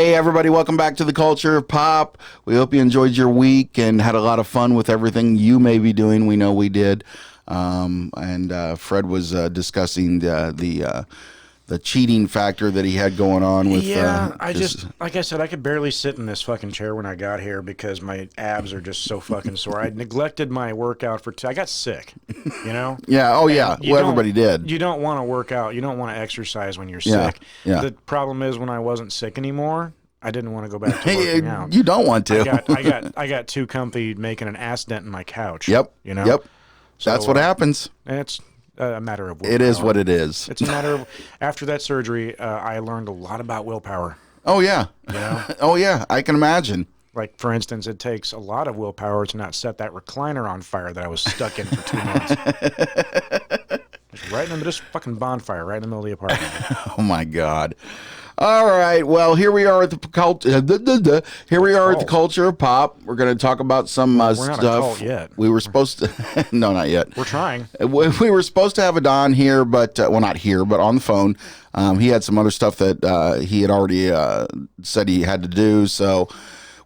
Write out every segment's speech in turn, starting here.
Hey, everybody, welcome back to the Culture of Pop. We hope you enjoyed your week and had a lot of fun with everything you may be doing. We know we did. Fred was discussing the cheating factor that he had going on with. Yeah, like I said, I could barely sit in this fucking chair when I got here because my abs are just so fucking sore. I neglected my workout I got sick, you know? Yeah, oh yeah, well, everybody did. You don't want to work out. You don't want to exercise when you're Yeah, sick. yeah. The problem is when I wasn't sick anymore, I didn't want to go back to working out. You don't want to. I got too comfy making an ass dent in my couch. Yep, you know? Yep, So, that's what happens. It's a matter of willpower. It is what it is. It's a matter of, after that surgery, I learned a lot about willpower. Oh, yeah. You know? Oh, yeah, I can imagine. Like, for instance, it takes a lot of willpower to not set that recliner on fire that I was stuck in for 2 months. Just right in the middle, just fucking bonfire, right in the middle of the apartment. Oh, my God. All right. Well, here we are at the Culture of Pop. We're going to talk about some We're stuff. not a cult yet. We were supposed to. No, not yet. We're trying. We were supposed to have a Don here, but well, not here, but on the phone. He had some other stuff that he had already said he had to do. So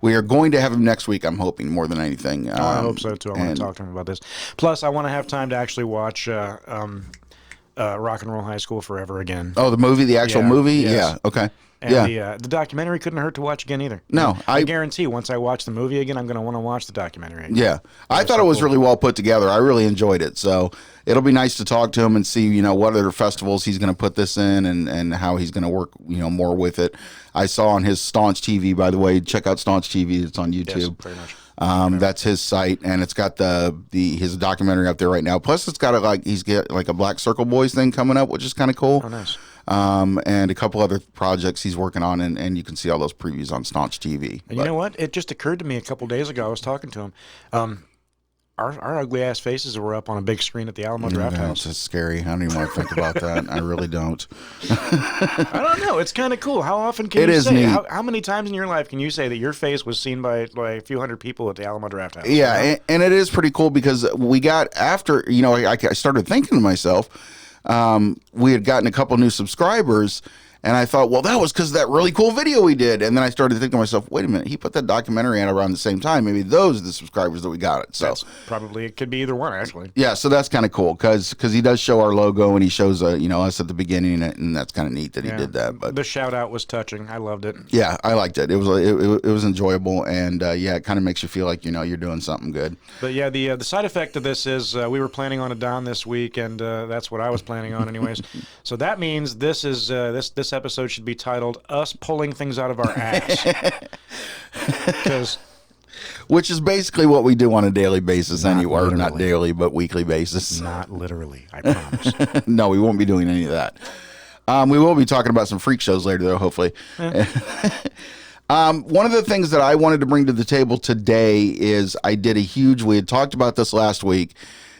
we are going to have him next week. I'm hoping more than anything. I hope so too. I want to talk to him about this. Plus, I want to have time to actually watch Rock and Roll High School Forever again. Oh, the movie, the actual movie? Yes. Yeah, okay. And the documentary couldn't hurt to watch again either. No, I guarantee once I watch the movie again, I'm going to want to watch the documentary again. Yeah, I thought it was really well put together. I really enjoyed it. So it'll be nice to talk to him and see, what other festivals he's going to put this in and how he's going to work, more with it. I saw on his Staunch TV, by the way, check out Staunch TV. It's on YouTube. Yes, very much. That's his site, and it's got his documentary up there right now. Plus, it's got he's got like a Black Circle Boys thing coming up, which is kind of cool. Oh, nice. And a couple other projects he's working on, and you can see all those previews on Staunch TV. And you know what? It just occurred to me a couple days ago. I was talking to him. Our ugly ass faces were up on a big screen at the Alamo Draft House. It's scary. I don't even want to think about that. I really don't. I don't know. It's kind of cool. How often can you say? How many times in your life can you say that your face was seen by a few hundred people at the Alamo Draft House? Yeah, and it is pretty cool because we got after I started thinking to myself. We had gotten a couple new subscribers, and I thought, well, that was because of that really cool video we did. And then I started thinking to myself, wait a minute, he put that documentary out around the same time. Maybe those are the subscribers that we got it. So it could be either one, actually. Yeah, so that's kind of cool because he does show our logo and he shows us at the beginning, and that's kind of neat that he did that. But the shout out was touching. I loved it. Yeah, I liked it. It was enjoyable, and it kind of makes you feel like you're doing something good. But yeah, the side effect of this is we were planning on a Don this week, and that's what I was planning on anyways. So that means this episode should be titled "Us Pulling Things Out of Our Ass," which is basically what we do on a daily basis anyway, or not daily, but weekly basis. Not literally, I promise. No, we won't be doing any of that. We will be talking about some freak shows later, though, hopefully. One of the things that I wanted to bring to the table today is we had talked about this last week,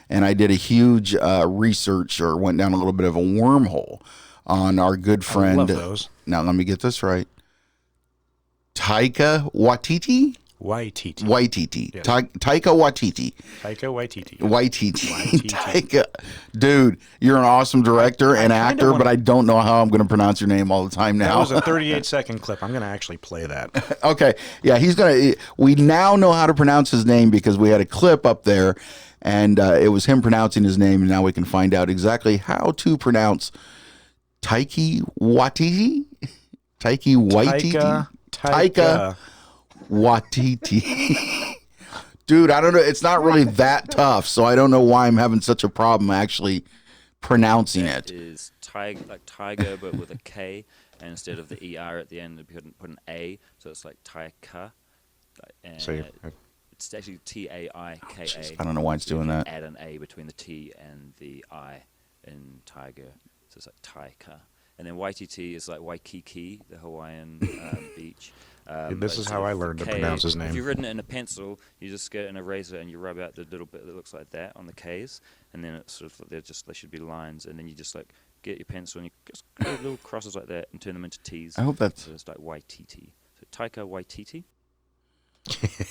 and I did a huge research, or went down a little bit of a wormhole on our good friend. I love those. Now, let me get this right. Taika Waititi? Waititi. Yes. Taika Waititi. Taika Waititi. Waititi. Taika. Dude, you're an awesome director and actor, but I don't know how I'm going to pronounce your name all the time now. That was a 38-second clip. I'm going to actually play that. Okay. Yeah, we now know how to pronounce his name because we had a clip up there, and it was him pronouncing his name, and now we can find out exactly how to pronounce Taika Waititi? Taika Waititi? Taika Waititi. Dude, I don't know. It's not really that tough, so I don't know why I'm having such a problem actually pronouncing it. It is like tiger, but with a K, and instead of the ER at the end, we put an A, so it's like Taika. And it's actually Taika. I don't know why it's doing that. Add an A between the T and the I in tiger. So it's like Taika. And then Waititi is like Waikiki, the Hawaiian beach. This is how I learned to pronounce his name. If you've written it in a pencil, you just get an eraser and you rub out the little bit that looks like that on the K's, and then it's sort of they should be lines, and then you just like get your pencil and you just get little crosses like that and turn them into T's. I hope that's so it's like Waititi. So Taika Waititi.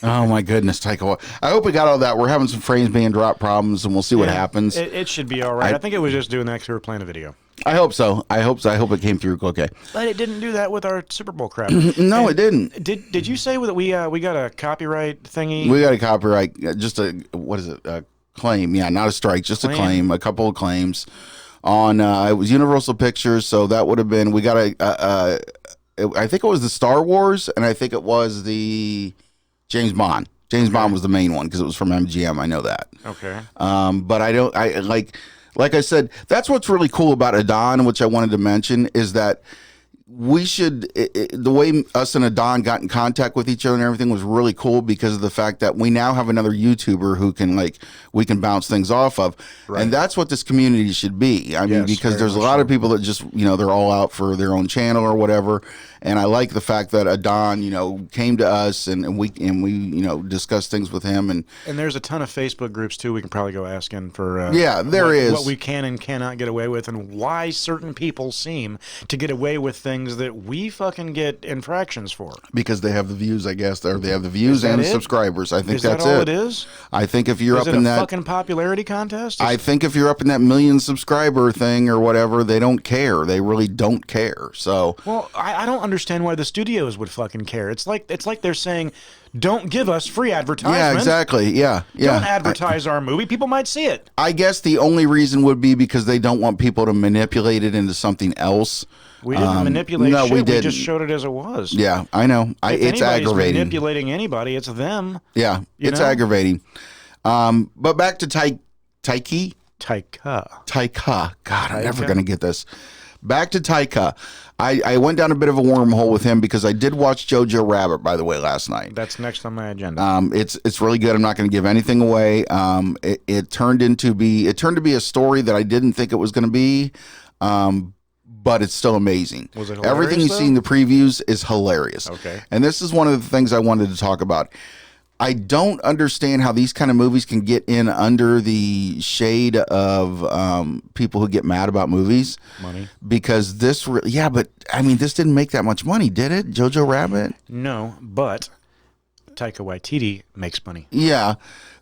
Oh my goodness, Taika! I hope we got all that. We're having some frames being drop problems, and we'll see what happens. It should be all right. I think it was just doing that because we were playing a video. I hope so. I hope so. I hope it came through okay. But it didn't do that with our Super Bowl crap. No, it didn't. Did you say that we got a copyright thingy? We got a copyright, just a what is it? A claim? Yeah, not a strike, just a claim. A couple of claims on. It was Universal Pictures, so that would have been. We got I think it was the Star Wars, and I think it was the James Bond. James Bond was the main one because it was from MGM. I know that. Okay. But I don't. I like I said. That's what's really cool about Adon, which I wanted to mention, is that we should the way us and Adon got in contact with each other and everything was really cool because of the fact that we now have another YouTuber who can we can bounce things off of, and that's what this community should be. I mean, because there's a lot of people that just they're all out for their own channel or whatever, and I like the fact that Adon came to us and we discussed things with him and there's a ton of Facebook groups too. We can probably go asking for what we can and cannot get away with and why certain people seem to get away with things that we fucking get infractions for because they have the views, I guess, or they have the views and the subscribers. I think that's all it. It is. I think if you're up in that fucking popularity contest, I think if you're up in that 1 million subscriber thing or whatever, they don't care. They really don't care. So well, I don't understand why the studios would fucking care. It's like they're saying, don't give us free advertisement. Yeah, exactly. Yeah. Don't advertise our movie. People might see it. I guess the only reason would be because they don't want people to manipulate it into something else. We didn't manipulate no, shit. We didn't. Just showed it as it was. Yeah, I know. It's aggravating. Manipulating anybody, it's them. Yeah, it's aggravating. But back to Taika. God, I'm never going to get this. Back to Taika. I went down a bit of a wormhole with him because I did watch Jojo Rabbit, by the way, last night. That's next on my agenda. It's really good. I'm not going to give anything away. It turned to be a story that I didn't think it was going to be. But it's still amazing. Was it hilarious, everything you see in the previews is hilarious. Okay. And this is one of the things I wanted to talk about. I don't understand how these kind of movies can get in under the shade of people who get mad about movies. Money. Because this, but I mean, this didn't make that much money, did it? Jojo Rabbit? No, but Taika Waititi makes money. Yeah,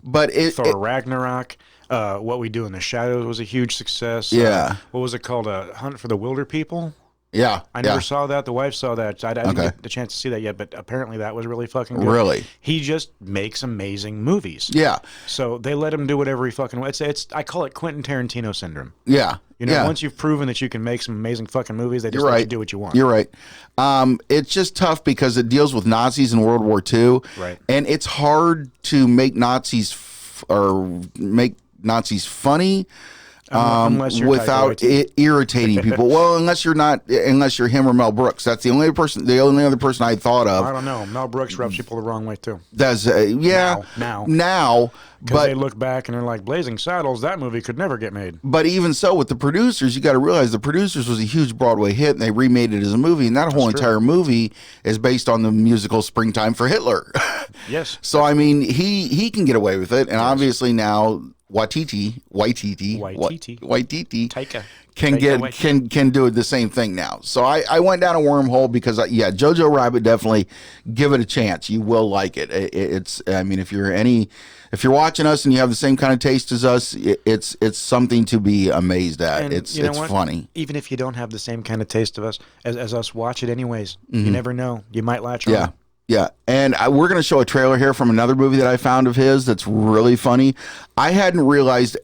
but Thor Ragnarok. What We Do in the Shadows was a huge success. Yeah. What was it called? Hunt for the Wilder People? Yeah. I never saw that. The wife saw that. I didn't get the chance to see that yet, but apparently that was really fucking good. Really? He just makes amazing movies. Yeah. So they let him do whatever he fucking wants. I call it Quentin Tarantino syndrome. Yeah. Once you've proven that you can make some amazing fucking movies, they just let you do what you want. You're right. It's just tough because it deals with Nazis in World War II. Right. And it's hard to make Nazis funny without it irritating people. Well, unless you're him or Mel Brooks. That's the only other person I thought of. I don't know. Mel Brooks rubs people the wrong way too. Does now. But they look back and they're like, Blazing Saddles, that movie could never get made. But even so, with the producers, you got to realize the producers was a huge Broadway hit, and they remade it as a movie, and that whole entire movie is based on the musical Springtime for Hitler. Yes. So I mean, he can get away with it, and obviously now Waititi, Taika. Can do the same thing now. So I went down a wormhole because Jojo Rabbit, definitely give it a chance. You will like it. It's I mean, if you're watching us and you have the same kind of taste as us, it's something to be amazed at. And it's what? funny. Even if you don't have the same kind of taste of us as us, watch it anyways. You never know. You might latch on. Yeah, and we're going to show a trailer here from another movie that I found of his that's really funny. I hadn't realized,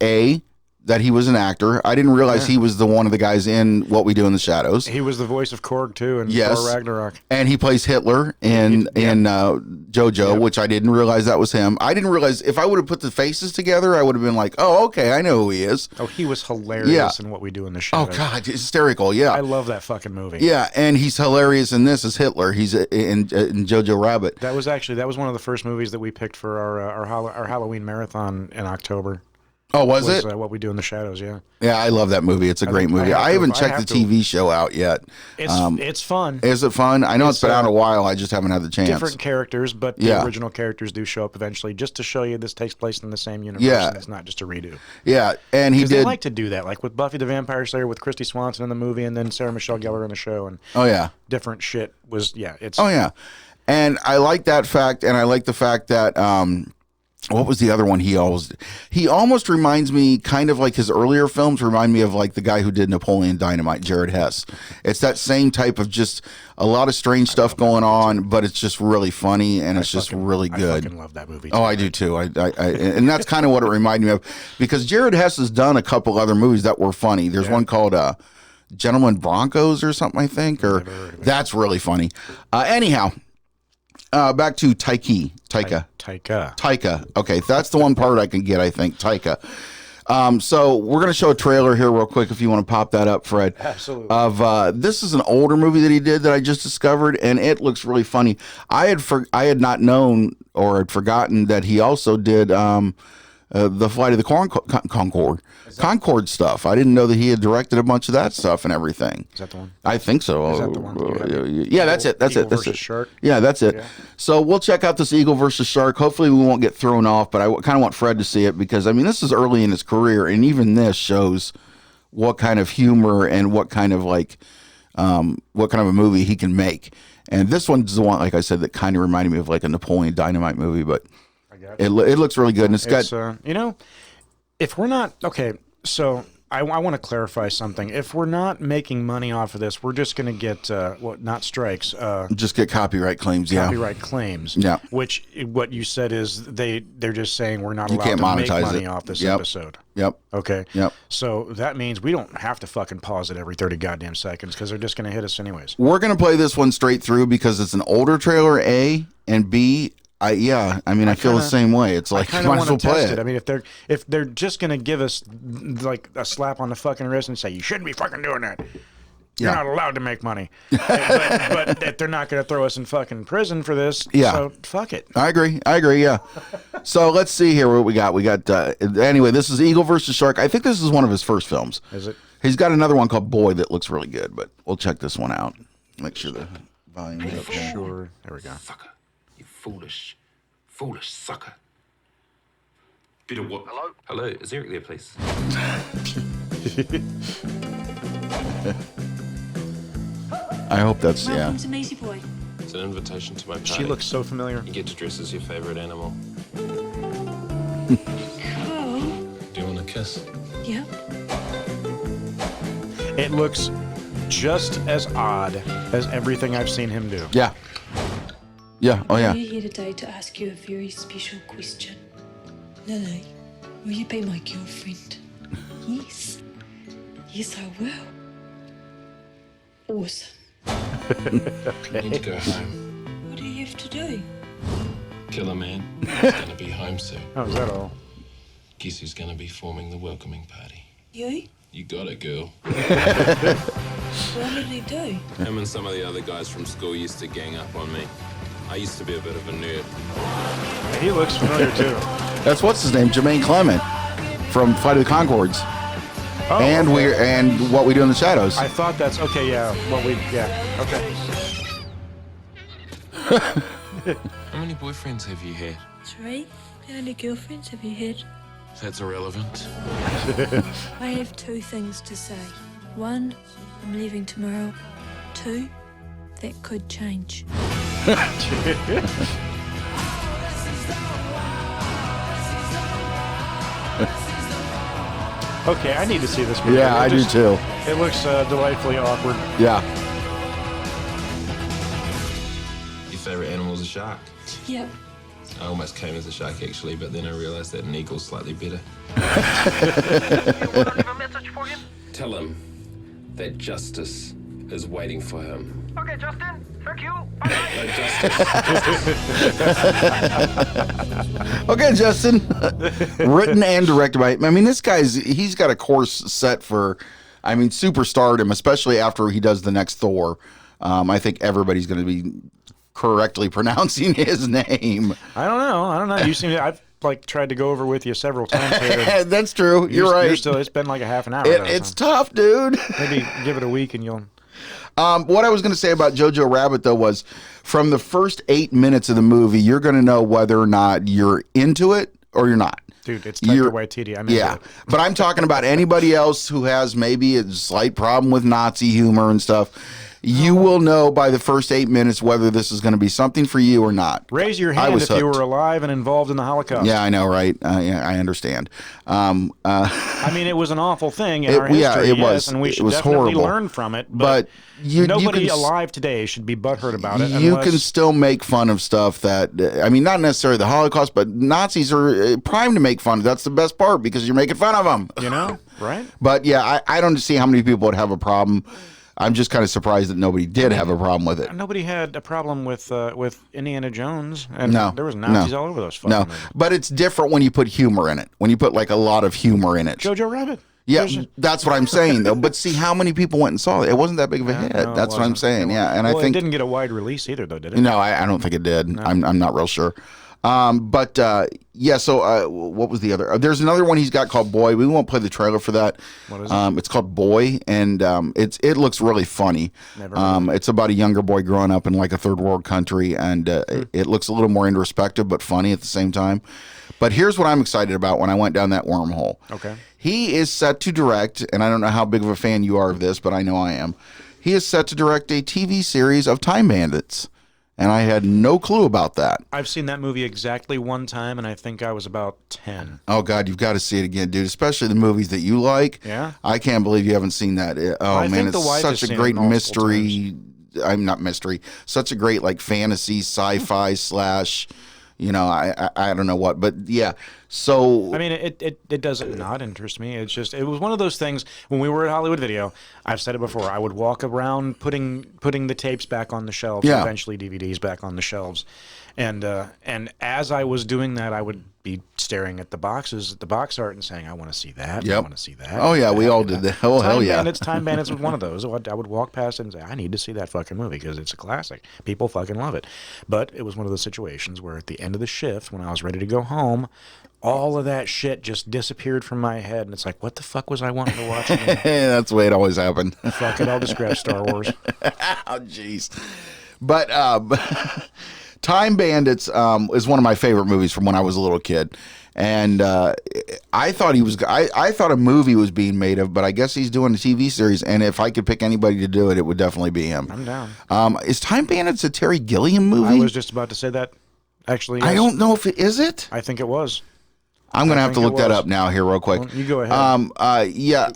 that he was an actor. I didn't realize he was one of the guys in What We Do in the Shadows. He was the voice of Korg too in Thor Ragnarok. And he plays Hitler in JoJo, which I didn't realize that was him. I didn't realize if I would have put the faces together, I would have been like, oh, okay, I know who he is. Oh, he was hilarious in What We Do in the Shadows. Oh, God, hysterical, yeah. I love that fucking movie. Yeah, and he's hilarious in this as Hitler. He's in Jojo Rabbit. That was one of the first movies that we picked for our Halloween marathon in October. Oh, was it? What We Do in the Shadows, yeah. Yeah, I love that movie. It's a great movie. I haven't checked the TV show out yet. It's fun. Is it fun? I know it's been out a while. I just haven't had the chance. Different characters, but the original characters do show up eventually, just to show you this takes place in the same universe. And it's not just a redo. Yeah, and he did. They like to do that, like with Buffy the Vampire Slayer, with Christy Swanson in the movie, and then Sarah Michelle Gellar in the show, and different shit was it's. Oh yeah, and I like that fact, and I like the fact that what was the other one he almost reminds me, kind of like his earlier films remind me of like the guy who did Napoleon Dynamite, Jared Hess. It's that same type of just a lot of strange stuff going on, but it's just really funny and it's just really good. I fucking love that movie. Oh, I do too. And that's kind of what it reminded me of, because Jared Hess has done a couple other movies that were funny. There's one called Gentlemen Broncos or something, I think, or that's really funny. Anyhow, back to Taika. Okay, that's the one part I can get, I think. Taika. So we're going to show a trailer here real quick if you want to pop that up, Fred. Absolutely. This is an older movie that he did that I just discovered, and it looks really funny. I had not known or had forgotten that he also did the Flight of the Concorde stuff. I didn't know that he had directed a bunch of that stuff and everything. Is that the one? I think so. Is that the one? Yeah, that's it. That's Eagle it. That's versus it. Shark? Yeah, that's it. Yeah. So we'll check out this Eagle versus Shark. Hopefully we won't get thrown off, but I kind of want Fred to see it because, I mean, this is early in his career, and even this shows what kind of humor and what kind of a movie he can make. And this one's the one, like I said, that kind of reminded me of like a Napoleon Dynamite movie, but it looks really good. And it's got, if we're not, okay, so I want to clarify something. If we're not making money off of this, we're just going to get, not strikes. Just get copyright claims, copyright claims. Yeah. Which, what you said is they're just saying we're not allowed can't to make monetize money it. off this Yep. episode. Yep. Okay. Yep. So that means we don't have to fucking pause it every 30 goddamn seconds because they're just going to hit us anyways. We're going to play this one straight through because it's an older trailer, A, and B, I feel the same way. It's like, I might as well play it. it. I mean, if they're just gonna give us like a slap on the fucking wrist and say you shouldn't be fucking doing that, you're not allowed to make money. but if they're not gonna throw us in fucking prison for this, so fuck it. I agree. Yeah. So let's see here what we got. We got anyway. This is Eagle versus Shark. I think this is one of his first films. Is it? He's got another one called Boy that looks really good, but we'll check this one out. Make sure the volume is up there. Sure. There we go. Sucker. You foolish sucker. Bit of what? Hello? Hello, is Eric there, please? I hope that's, Welcome to Maisie Boy. It's an invitation to my party. She looks so familiar. You get to dress as your favorite animal. Cool. Do you want a kiss? Yep. It looks just as odd as everything I've seen him do. Yeah. Yeah. Oh, yeah. We're here today to ask you a very special question. Lily, will you be my girlfriend? Yes. Yes, I will. Awesome. You need to go home. What do you have to do? Kill a man. He's gonna be home soon. Oh, is that all? Guess who's gonna be forming the welcoming party? You? You got it, girl. What did he do? Him and some of the other guys from school used to gang up on me. I used to be a bit of a nerd. He looks familiar too. That's what's his name, Jermaine Clement from Flight of the Conchords. Oh, and okay. and What We Do in the Shadows. I thought that's okay. Yeah, okay. How many boyfriends have you had? 3. How many girlfriends have you had? That's irrelevant. I have 2 things to say. 1, I'm leaving tomorrow. 2, that could change. Okay, I need to see this movie. Yeah, I do too. It looks delightfully awkward. Yeah. Your favorite animal is a shark? Yep. I almost came as a shark actually, but then I realized that an eagle's slightly better. You want to leave a message for him? Tell him that justice is waiting for him. Okay, Justin. Thank you. Bye-bye. No justice. Okay, Justin. Written and directed by, I mean, he's got a course set for, superstardom, especially after he does the next Thor. I think everybody's going to be correctly pronouncing his name. I don't know. You seem to, I've tried to go over with you several times here. That's true. You're right. It's been like a half an hour. It's tough, dude. Maybe give it a week and you'll. What I was going to say about Jojo Rabbit, though, was from the first 8 minutes of the movie, you're going to know whether or not you're into it or you're not. Dude, it's Taika Waititi. I'm into it. But I'm talking about anybody else who has maybe a slight problem with Nazi humor and stuff. You will know by the first 8 minutes whether this is going to be something for you or not. Raise your I hand was if you hooked. were alive and involved in the Holocaust. Yeah, I know, right? Yeah, I understand. I mean, it was an awful thing in our history. Yeah, it yes, was. and we It should was definitely horrible. learn from it. But nobody you can, alive today should be butthurt about it. You unless, can still make fun of stuff that, I mean, not necessarily the Holocaust, but Nazis are primed to make fun. That's the best part because you're making fun of them. you know, right? But yeah, I don't see how many people would have a problem. I'm just kind of surprised that nobody did have a problem with it. Nobody had a problem with Indiana Jones, and No, there was Nazis no. all over those fucking No, movies. but it's different when you put humor in it. When you put like a lot of humor in it. Jojo Rabbit. Yeah, that's what I'm saying though. But see how many people went and saw it. It wasn't that big of a hit. No, it That's what I'm wasn't. saying. Yeah, and Well, I think it didn't get a wide release either, though, did it? no, I don't think it did. I'm not real sure. But yeah. So what was the other? There's another one he's got called Boy. We won't play the trailer for that. What is it? It's called Boy, and it looks really funny. It's about a younger boy growing up in like a third world country, and it looks a little more introspective but funny at the same time. But here's what I'm excited about when I went down that wormhole. Okay. He is set to direct, and I don't know how big of a fan you are of this, but I know I am. He is set to direct a TV series of Time Bandits. And I had no clue about that. I've seen that movie exactly one time, and I think I was about 10. Oh, God, you've got to see it again, dude, especially the movies that you like. Yeah? I can't believe you haven't seen that. Oh, I man, think the it's wife has such a seen it great multiple mystery. I'm not mystery. Such a great, like, fantasy, sci-fi slash, you know, I don't know what. But, yeah, so... I mean, it doesn't not interest me. It's just, it was one of those things, when we were at Hollywood Video, I've said it before, I would walk around putting the tapes back on the shelves, Yeah. eventually DVDs back on the shelves. And as I was doing that, I would be staring at the boxes, at the box art, and saying, I want to see that, I Yep. want to see that. Oh, yeah, we all did that. Oh, hell yeah. Time Bandits was one of those. I would walk past it and say, I need to see that fucking movie because it's a classic. People fucking love it. But it was one of those situations where at the end of the shift, when I was ready to go home, all of that shit just disappeared from my head. And it's like, what the fuck was I wanting to watch again? That's the way it always happened. Fuck it, I'll just grab Star Wars. Oh, jeez. But Time Bandits is one of my favorite movies from when I was a little kid. And I thought I thought a movie was being made of, but I guess he's doing a TV series. And if I could pick anybody to do it, it would definitely be him. I'm down. Is Time Bandits a Terry Gilliam movie? I was just about to say that. Actually, yes. I don't know if it is it. I think it was. I'm going to have to think it look that was. up now here real quick. Well, you go ahead. Yeah.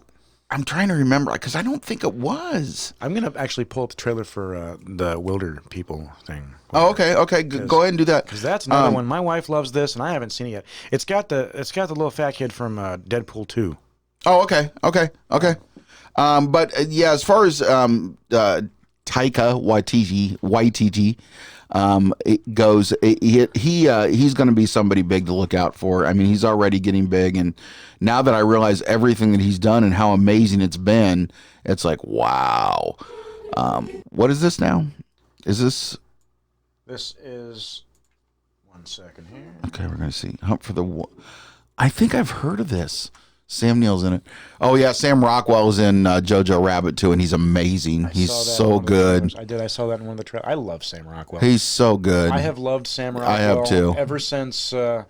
I'm trying to remember because I don't think it was. I'm going to actually pull up the trailer for the Wilder People thing. Oh, okay. Okay. Go ahead and do that. Because that's another one. My wife loves this, and I haven't seen it yet. It's got the little fat kid from Deadpool 2. Oh, okay. But yeah, as far as Taika Waititi it goes, he's going to be somebody big to look out for. I mean, he's already getting big, and now that I realize everything that he's done and how amazing it's been, it's like, wow. What is this now? Is this? This is 1 second here. Okay, we're going to see. Hunt for the... I think I've heard of this. Sam Neill's in it. Oh, yeah, Sam Rockwell's in Jojo Rabbit, too, and he's amazing. He's saw that in so one of the good. trailers. I saw that in one of the trailers. I love Sam Rockwell. He's so good. I have loved Sam Rockwell. I have, too. Ever since... ever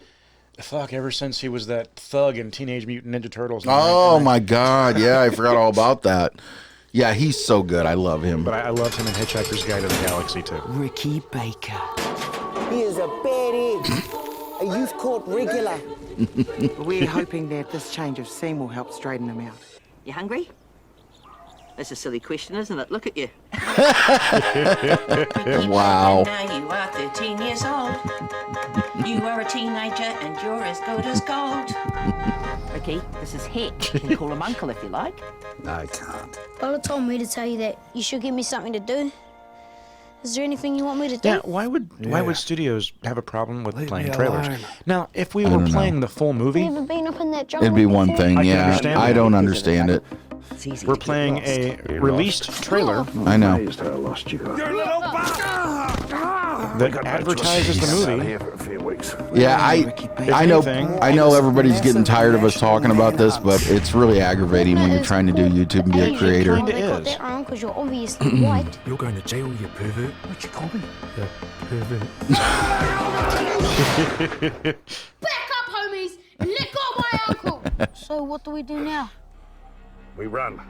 since he was that thug in Teenage Mutant Ninja Turtles. Oh, my God. Yeah, I forgot all about that. Yeah, he's so good. I love him. But I loved him in Hitchhiker's Guide to the Galaxy, too. Ricky Baker. He is a bad egg, a youth court regular. We're hoping that this change of scene will help straighten him out. You hungry? That's a silly question, isn't it? Look at you. Wow. Now you are 13 years old. You are a teenager and you're as good as gold. Ricky, this is Heck. You can call him uncle if you like. I can't. Bella told me to tell you that you should give me something to do. Is there anything you want me to do? Yeah, why would studios have a problem with playing me trailers? alone. Now, if we were playing the full movie, Have you ever been up in that jungle? It'd be one before? thing, I can yeah. understand I that. don't understand it. It's easy we're to get playing lost. a released trailer I know. How lost you got. that advertises the movie. Here for a few weeks. Yeah, I know. anything- I know everybody's getting tired of us talking about this, but it's really aggravating when you're trying to do YouTube and be a creator. It They got is. that wrong because you're obviously white. You're going to jail, you pervert. What you call me? Pervert. Back up, homies! And let go of my uncle! So what do we do now? We run.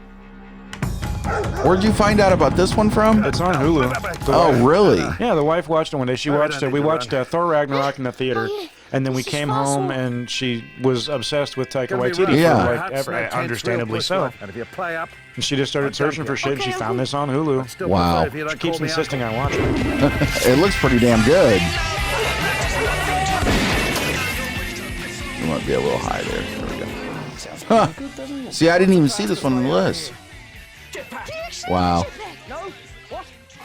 Where'd you find out about this one from? It's on Hulu. Oh, really? Yeah, the wife watched it one day. She watched it. We watched Thor Ragnarok in the theater. And then we came home, and she was obsessed with Taika Waititi. Yeah. Understandably so. And if you play up, And she just started searching for shit, and she found this on Hulu. Wow. She keeps insisting I watch it. It looks pretty damn good. It might be a little high there. There we go. Huh. See, I didn't even see this one on the list. Wow.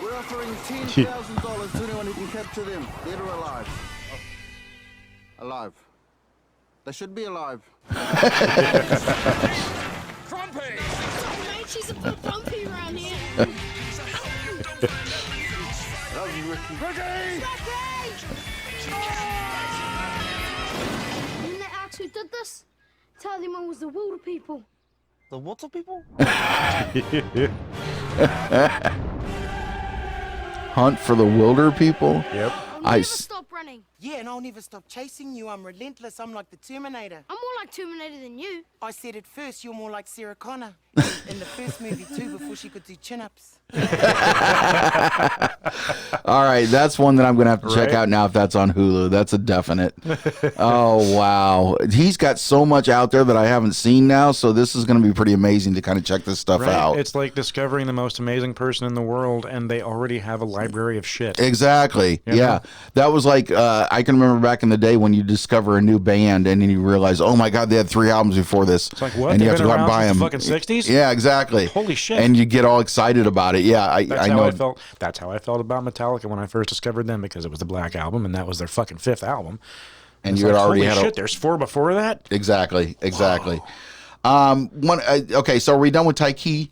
We're offering $10,000 to anyone who can capture them, dead or alive. Alive. They should be alive. Grumpy! Mate, she's a bit grumpy around here. Love you, Ricky. Ricky! And the acts who did this, tell them it was the wilder people. The water people? Hunt for the wilder people? Yep. I'll never stop running. Yeah, and I'll never stop chasing you. I'm relentless. I'm like the Terminator. I'm more like Terminator than you. I said it first. You're more like Sarah Connor in the first movie too, before she could do chin-ups. All right, that's one that I'm going to have to check Right. out now if that's on Hulu. That's a definite. Oh, wow. He's got so much out there that I haven't seen now, so this is going to be pretty amazing to kind of check this stuff out. It's like discovering the most amazing person in the world, and they already have a library of shit. Exactly. You know? Yeah. That was like, I can remember back in the day when you discover a new band and then you realize, oh my God, they had 3 albums before this. It's like, what? And you They've have to been go out and around buy them. since the fucking 60s? Yeah, exactly. Holy shit. And you get all excited about it. Yeah, I That's know. how I felt. That's how I felt about Metallica when I first discovered them, because it was the Black Album, and that was their fucking 5th album. And it's you had like, already holy had shit, there's 4 before that? Exactly. Okay, so are we done with Taika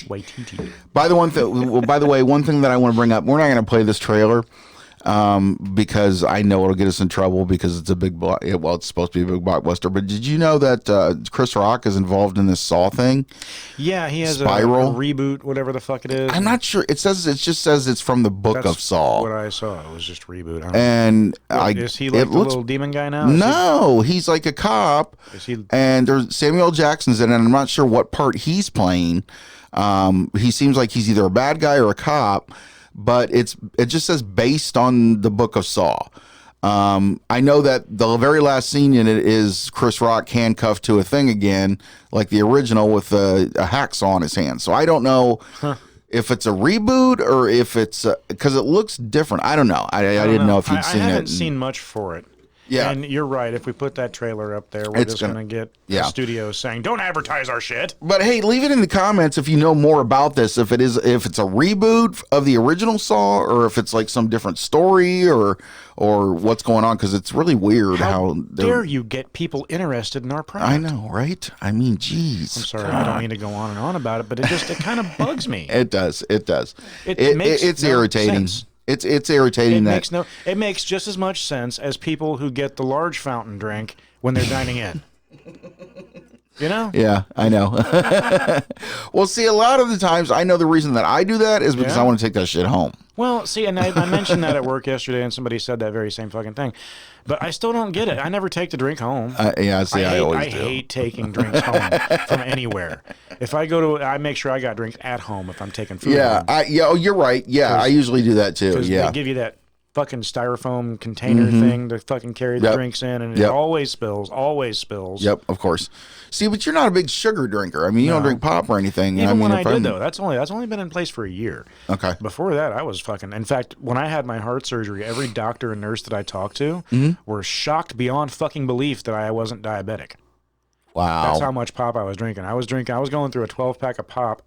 Waititi. By the way, one thing that I want to bring up, we're not going to play this trailer because I know it'll get us in trouble because it's a it's supposed to be a big blockbuster. But did you know that Chris Rock is involved in this Saw thing? Yeah, he has Spiral? a reboot, whatever the fuck it is. I'm not sure. It just says it's from the book That's of Saw. what I saw. It was just reboot. And is he like the little demon guy now? No, he's like a cop. Is he? And there's Samuel L. Jackson's in it, and I'm not sure what part he's playing. He seems like he's either a bad guy or a cop, but it just says based on the book of Saw. I know that the very last scene in it is Chris Rock handcuffed to a thing again, like the original, with a hacksaw on his hand. So I don't know if it's a reboot or if it's because it looks different. I don't know. I didn't know if you'd seen it. I haven't seen much for it. Yeah. And you're right. If we put that trailer up there, we're just going to get the studio saying, don't advertise our shit. But hey, leave it in the comments if you know more about this. If it's a reboot of the original Saw, or if it's like some different story, or what's going on, because it's really weird how dare you get people interested in our product. I know, right? I mean, geez. I'm sorry, I don't mean to go on and on about it, but it kind of bugs me. It does. It's irritating. Sense. It's irritating it makes just as much sense as people who get the large fountain drink when they're dining in. You know? Yeah, I know. Well, see, a lot of the times I know the reason that I do that is because I want to take that shit home. Well, see, and I mentioned that at work yesterday, and somebody said that very same fucking thing. But I still don't get it. I never take the drink home. Yeah, see, I always do. I hate taking drinks home from anywhere. If I go to, I make sure I got drinks at home if I'm taking food home. Oh, you're right. Yeah, I usually do that too. Yeah. They give you that fucking styrofoam container thing to fucking carry the drinks in, and it always spills. Yep, of course. See, but you're not a big sugar drinker. I mean, you don't drink pop or anything. Even when I did, know. though, that's only been in place for a year. Okay. Before that, I was fucking. In fact, when I had my heart surgery, every doctor and nurse that I talked to were shocked beyond fucking belief that I wasn't diabetic. Wow. That's how much pop I was drinking. I was going through a 12-pack of pop.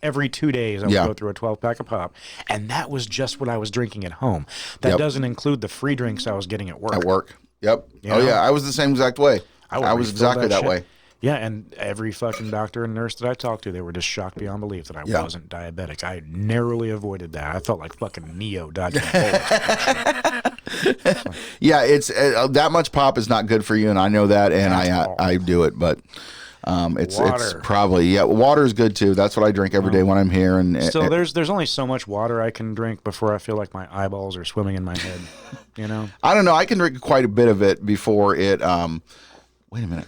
Every 2 days, I would go through a 12-pack of pop, and that was just what I was drinking at home. That doesn't include the free drinks I was getting at work. Yep. You know? Yeah, I was the same exact way. I was exactly that shit. way. Yeah, and every fucking doctor and nurse that I talked to, they were just shocked beyond belief that I wasn't diabetic. I narrowly avoided that. I felt like fucking Neo dodging bullets. Yeah, it's that much pop is not good for you, and I know that, and I do it, but it's probably water is good too. That's what I drink every day when I'm here. And still, there's only so much water I can drink before I feel like my eyeballs are swimming in my head. You know, I don't know. I can drink quite a bit of it before it. Wait a minute.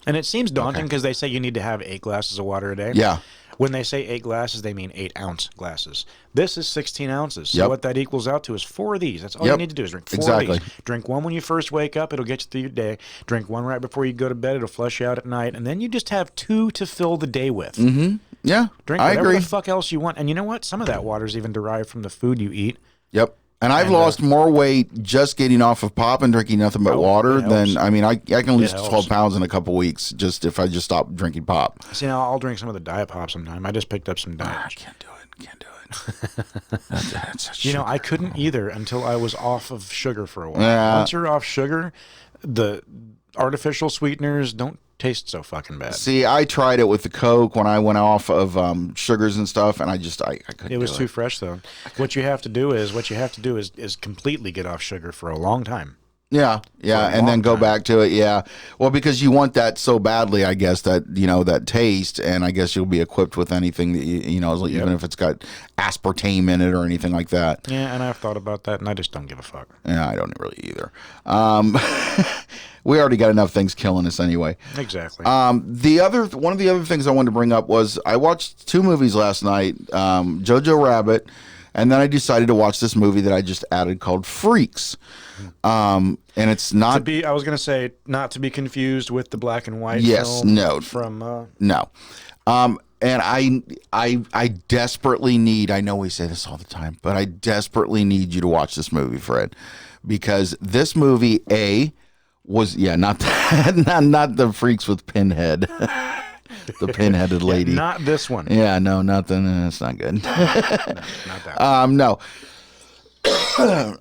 And it seems daunting because they say you need to have 8 glasses of water a day. Yeah. When they say 8 glasses, they mean 8-ounce glasses. This is 16 ounces. So Yep. what that equals out to is 4 of these. That's all you Yep. need to do is drink 4 Exactly. of these. Drink one when you first wake up. It'll get you through your day. Drink one right before you go to bed. It'll flush you out at night. And then you just have 2 to fill the day with. Mm-hmm. Yeah, Drink I whatever agree. the fuck else you want. And you know what? Some of that water is even derived from the food you eat. Yep. And I've lost more weight just getting off of pop and drinking nothing but water than, I mean, I can lose 12 pounds in a couple weeks just if I just stop drinking pop. See, now I'll drink some of the Diet Pop sometime. I just picked up some Diet. I can't do it. That's You know, I couldn't either until I was off of sugar for a while. Yeah. Once you're off sugar, the artificial sweeteners don't taste so fucking bad. See, I tried it with the Coke when I went off of sugars and stuff, and I couldn't. It was do too fresh though. What you have to do is completely get off sugar for a long time. Yeah, yeah, and then go back to it. Yeah, well, because you want that so badly, I guess that that taste, and I guess you'll be equipped with anything that even if it's got aspartame in it or anything like that. Yeah, and I've thought about that, and I just don't give a fuck. Yeah, I don't really either. We already got enough things killing us anyway. Exactly. One of the other things I wanted to bring up was I watched 2 movies last night, Jojo Rabbit, and then I decided to watch this movie that I just added called Freaks. And it's not I was going to say not to be confused with the black and white Yes, film no. from No. And I desperately need, I know we say this all the time, but I desperately need you to watch this movie, Fred, because this movie, was, not not the Freaks with Pinhead, the pinheaded lady. not this one. Yeah, no, nothing. It's not good. No, not that one. No.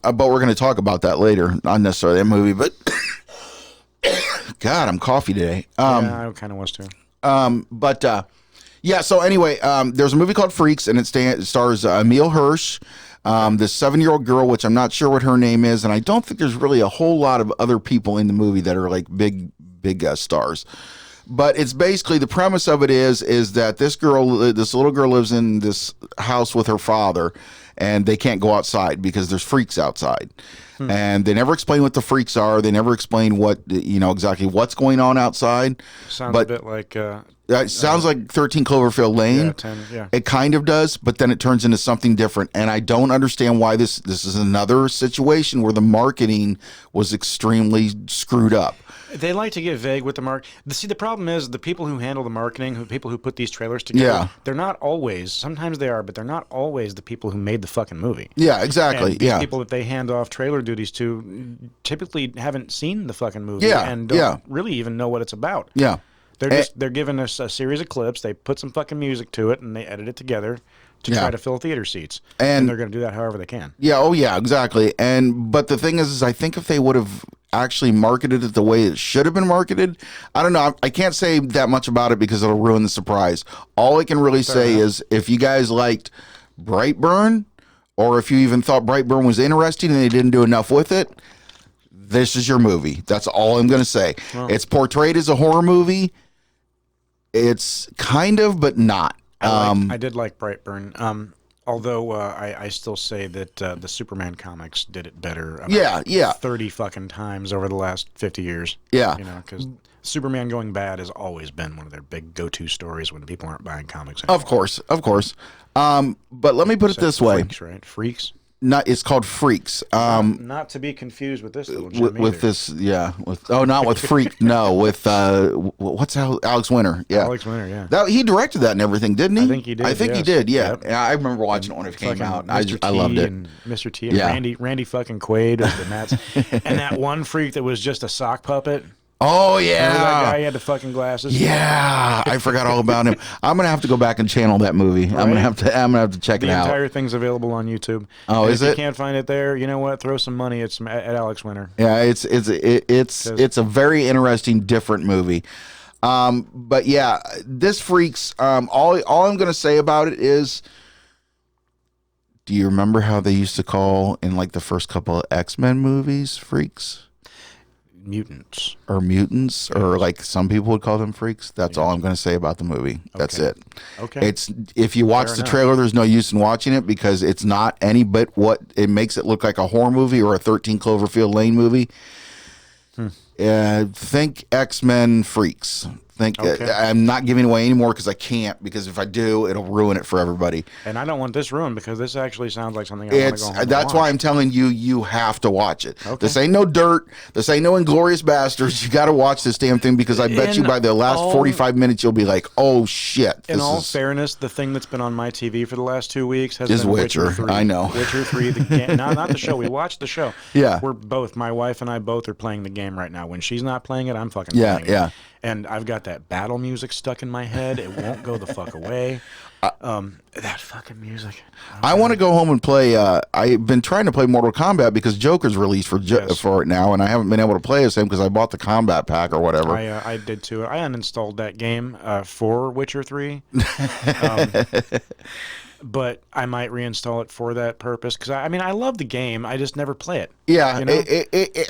But we're going to talk about that later. Not necessarily that movie, but God, I'm coffee today. Yeah, I kind of was too. Yeah. So anyway, there's a movie called Freaks, and it stars Emile Hirsch, this 7-year-old girl, which I'm not sure what her name is, and I don't think there's really a whole lot of other people in the movie that are like big stars. But it's basically, the premise of it is that this little girl lives in this house with her father, and they can't go outside because there's freaks outside. And they never explain what the freaks are. They never explain what, exactly what's going on outside. Sounds a bit like it sounds like 13 Cloverfield Lane. Yeah, 10, yeah. It kind of does, but then it turns into something different. And I don't understand why this is another situation where the marketing was extremely screwed up. They like to get vague with the mark. See, the problem is the people who handle the marketing, people who put these trailers together, they're not always, sometimes they are, but they're not always the people who made the fucking movie. Yeah, exactly. And these people that they hand off trailer duties to typically haven't seen the fucking movie and don't really even know what it's about. Yeah. They're giving us a series of clips, they put some fucking music to it, and they edit it together to try to fill theater seats. And they're going to do that however they can. Yeah, oh yeah, exactly. But the thing is I think if they would have actually marketed it the way it should have been marketed, I don't know. I can't say that much about it because it'll ruin the surprise. All I can really say is if you guys liked Brightburn, or if you even thought Brightburn was interesting and they didn't do enough with it, this is your movie. That's all I'm going to say. Well, it's portrayed as a horror movie. It's kind of, but not. I did like Brightburn. Although I still say that the Superman comics did it better. 30 fucking times over the last 50 years. Yeah. Because Superman going bad has always been one of their big go-to stories when people aren't buying comics anymore. Of course. But let me put it this way. Freaks, right? Freaks? It's called Freaks. Not to be confused with this little gem with this, not with Freak, no, with what's Alex Winter, Alex Winter, yeah. He directed that and everything, didn't he? I think he did. He did, yeah. Yep. I remember watching it when it came out. I loved it. And Mr. T and Randy fucking Quaid as the Mats, and that one freak that was just a sock puppet. Oh yeah, remember that guy? He had the fucking glasses. Yeah, I forgot all about him. I'm gonna have to go back and channel that movie. Right? I'm gonna have to check it out. The entire thing's available on YouTube. Oh, and is if it? you can't find it there, you know what? Throw some money at Alex Winter. Yeah, it's a very interesting, different movie. But yeah, this Freaks. All I'm gonna say about it is, do you remember how they used to call in like the first couple of X-Men movies Freaks? Mutants, or like some people would call them freaks. That's all I'm going to say about the movie. That's it. Okay. It's, if you watch the trailer, there's no use in watching it because it's not any but what it makes it look like, a horror movie or a 13 Cloverfield Lane movie. think X-Men Freaks. I'm not giving away anymore because I can't, because if I do, it'll ruin it for everybody. And I don't want this ruined because this actually sounds like something I want to go home and That's watch. why I'm telling you, you have to watch it. Okay. This ain't no dirt. This ain't no Inglorious Bastards. You got to watch this damn thing, because I bet you by the last 45 minutes, you'll be like, oh shit. In all fairness, the thing that's been on my TV for the last 2 weeks has is been Witcher. 3. I know. Witcher 3, the game. Not the show. We watched the show. Yeah. We're both, my wife and I both are playing the game right now. When she's not playing it, I'm fucking playing it. Yeah. And I've got that battle music stuck in my head. It won't go the fuck away. That fucking music. I want to go home and play. I've been trying to play Mortal Kombat because Joker's released for it now, and I haven't been able to play as him because I bought the combat pack or whatever. I did too. I uninstalled that game for Witcher 3. But I might reinstall it for that purpose, because I mean, I love the game. I just never play it. Yeah, you know?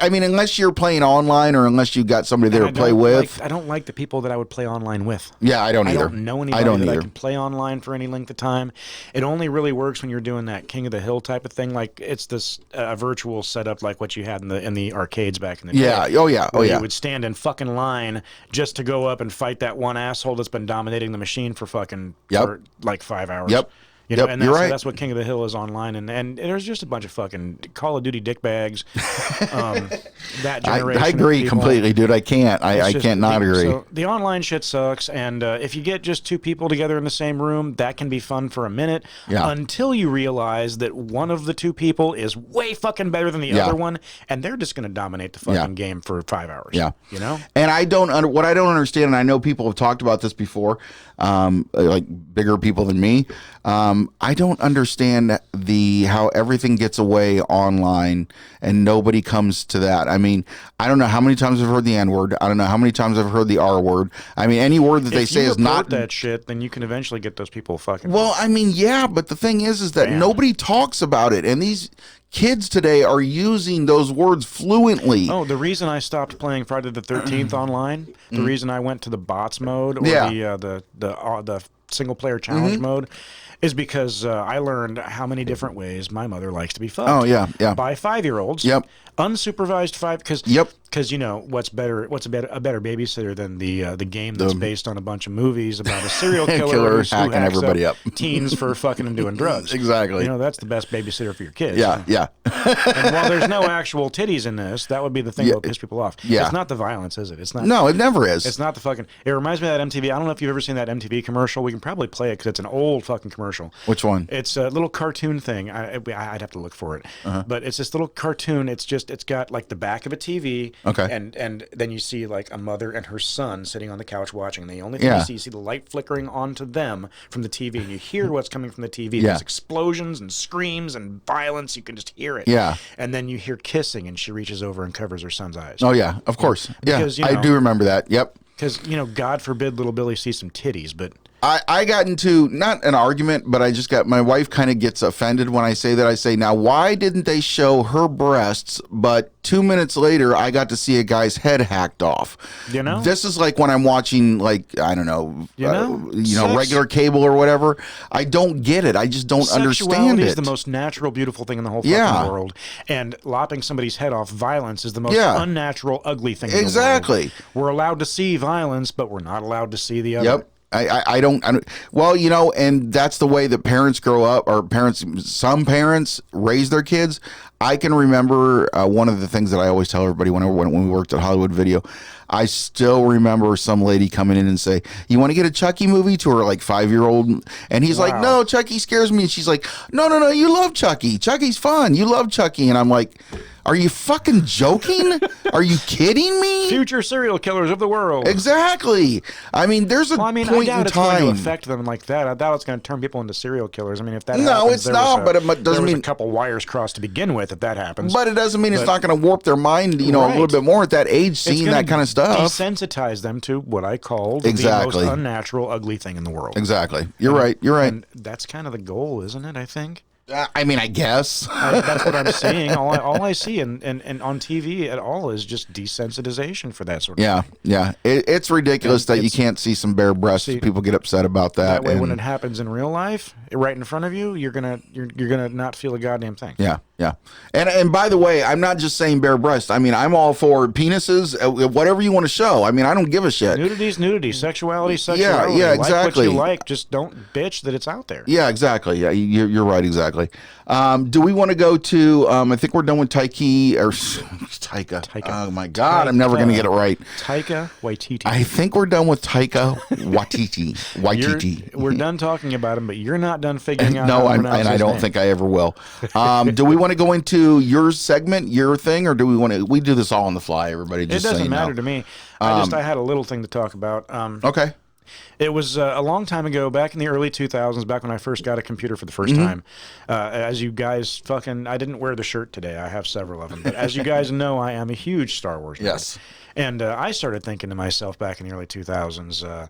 I mean, unless you're playing online or unless you got somebody there to play with. I don't like the people that I would play online with. Yeah, I don't either. I don't know anybody that I can play online for any length of time. It only really works when you're doing that King of the Hill type of thing. Like, it's this virtual setup like what you had in the arcades back in the day. Yeah, oh yeah. You would stand in fucking line just to go up and fight that one asshole that's been dominating the machine for fucking for like 5 hours. Yep. You know, and you're right. That's what King of the Hill is online, and there's just a bunch of fucking Call of Duty dickbags. That generation. I agree completely, dude. I can't not agree. So the online shit sucks, and if you get just 2 people together in the same room, that can be fun for a minute. Yeah. Until you realize that one of the 2 people is way fucking better than the other one, and they're just going to dominate the fucking game for 5 hours. Yeah. You know. And what I don't understand, and I know people have talked about this before, like bigger people than me. I don't understand how everything gets away online and nobody comes to that. I mean, I don't know how many times I've heard the N-word. I don't know how many times I've heard the R-word. I mean, any word that they say is not that shit, then you can eventually get those people fucking. Well, I mean, yeah, but the thing is that nobody talks about it, and these kids today are using those words fluently. Oh, the reason I stopped playing Friday the 13th online, the reason I went to the bots mode or the single player challenge mode, is because I learned how many different ways my mother likes to be fucked. Oh yeah, yeah. By 5-year-olds. Yep. Unsupervised because you know what's a better babysitter than the game that's based on a bunch of movies about a serial killer who hacking hacks everybody up teens for fucking and doing drugs. Exactly. You know, that's the best babysitter for your kids. Yeah, yeah. And while there's no actual titties in this, that would be the thing that would piss people off. Yeah. It's not the violence, is it? It's not. No, it never is. It's not the fucking. It reminds me of that MTV. I don't know if you've ever seen that MTV commercial. We can probably play it because it's an old fucking commercial. Which one? It's a little cartoon thing. I'd have to look for it. But it's this little cartoon. It's got like the back of a TV. Okay. And then you see like a mother and her son sitting on the couch watching. And the only thing you see the light flickering onto them from the TV, and you hear what's coming from the TV. There's explosions and screams and violence. You can just hear it. Yeah. And then you hear kissing, and she reaches over and covers her son's eyes. Oh yeah, of course. Yeah, Because, I do remember that. Yep. Because, you know, God forbid little Billy sees some titties, but... I got into, not an argument, but my wife kind of gets offended when I say that. I say, now, why didn't they show her breasts, but 2 minutes later, I got to see a guy's head hacked off? You know? This is like when I'm watching, like, I don't know, Sex. regular cable or whatever. I don't get it. I just don't understand Sexuality it. is the most natural, beautiful thing in the whole fucking world. And lopping somebody's head off, violence, is the most unnatural, ugly thing in the world. Exactly. We're allowed to see violence, but we're not allowed to see the other. Yep. I don't, well, you know, and that's the way that parents grow up, or some parents raise their kids. I can remember one of the things that I always tell everybody when we worked at Hollywood Video. I still remember some lady coming in and say, "You want to get a Chucky movie?" to her like 5-year-old, and he's like, "No, Chucky scares me." And she's like, "No, you love Chucky. Chucky's fun. You love Chucky." And I'm like, are you fucking joking? Are you kidding me? Future serial killers of the world. Exactly. I mean, there's a point I doubt in it's time. going to affect them like that. I doubt it's going to turn people into serial killers. I mean, if that No, happens, it's not, but it doesn't mean a couple wires crossed to begin with. If that happens, but it doesn't mean it's not going to warp their mind, you know, a little bit more at that age, seeing that kind of stuff. Desensitize them to what I call the most unnatural, ugly thing in the world. Exactly. You're right. You're right. And that's kind of the goal, isn't it? I think. I mean, I guess that's what I'm seeing. All I see and on TV at all is just desensitization for that sort of thing. Yeah. It's ridiculous that you can't see some bare breasts. People get upset about that. That way, when it happens in real life, right in front of you, you're gonna not feel a goddamn thing. Yeah. Yeah. And by the way, I'm not just saying bare breast. I mean, I'm all for penises, whatever you want to show. I mean, I don't give a shit. Nudity's nudity, sexuality, sexuality. Yeah, exactly. Like what you like, just don't bitch that it's out there. Yeah, exactly. Yeah, you're right, exactly. Do we want to go to, I think we're done with Taika. Oh my God, I'm never going to get it right. Taika Waititi. I think we're done with Taika Waititi. We're done talking about him, but you're not done figuring out no, how to pronounce and I his don't name. think I ever will. Do we want to go into your segment, your thing, or do we want to? We do this all on the fly. Everybody, just it doesn't so matter to me. I had a little thing to talk about. Okay. It was a long time ago, back in the early 2000s, back when I first got a computer for the first time. As you guys I didn't wear the shirt today. I have several of them. But as you guys know, I am a huge Star Wars nerd. Yes. And I started thinking to myself back in the early 2000s,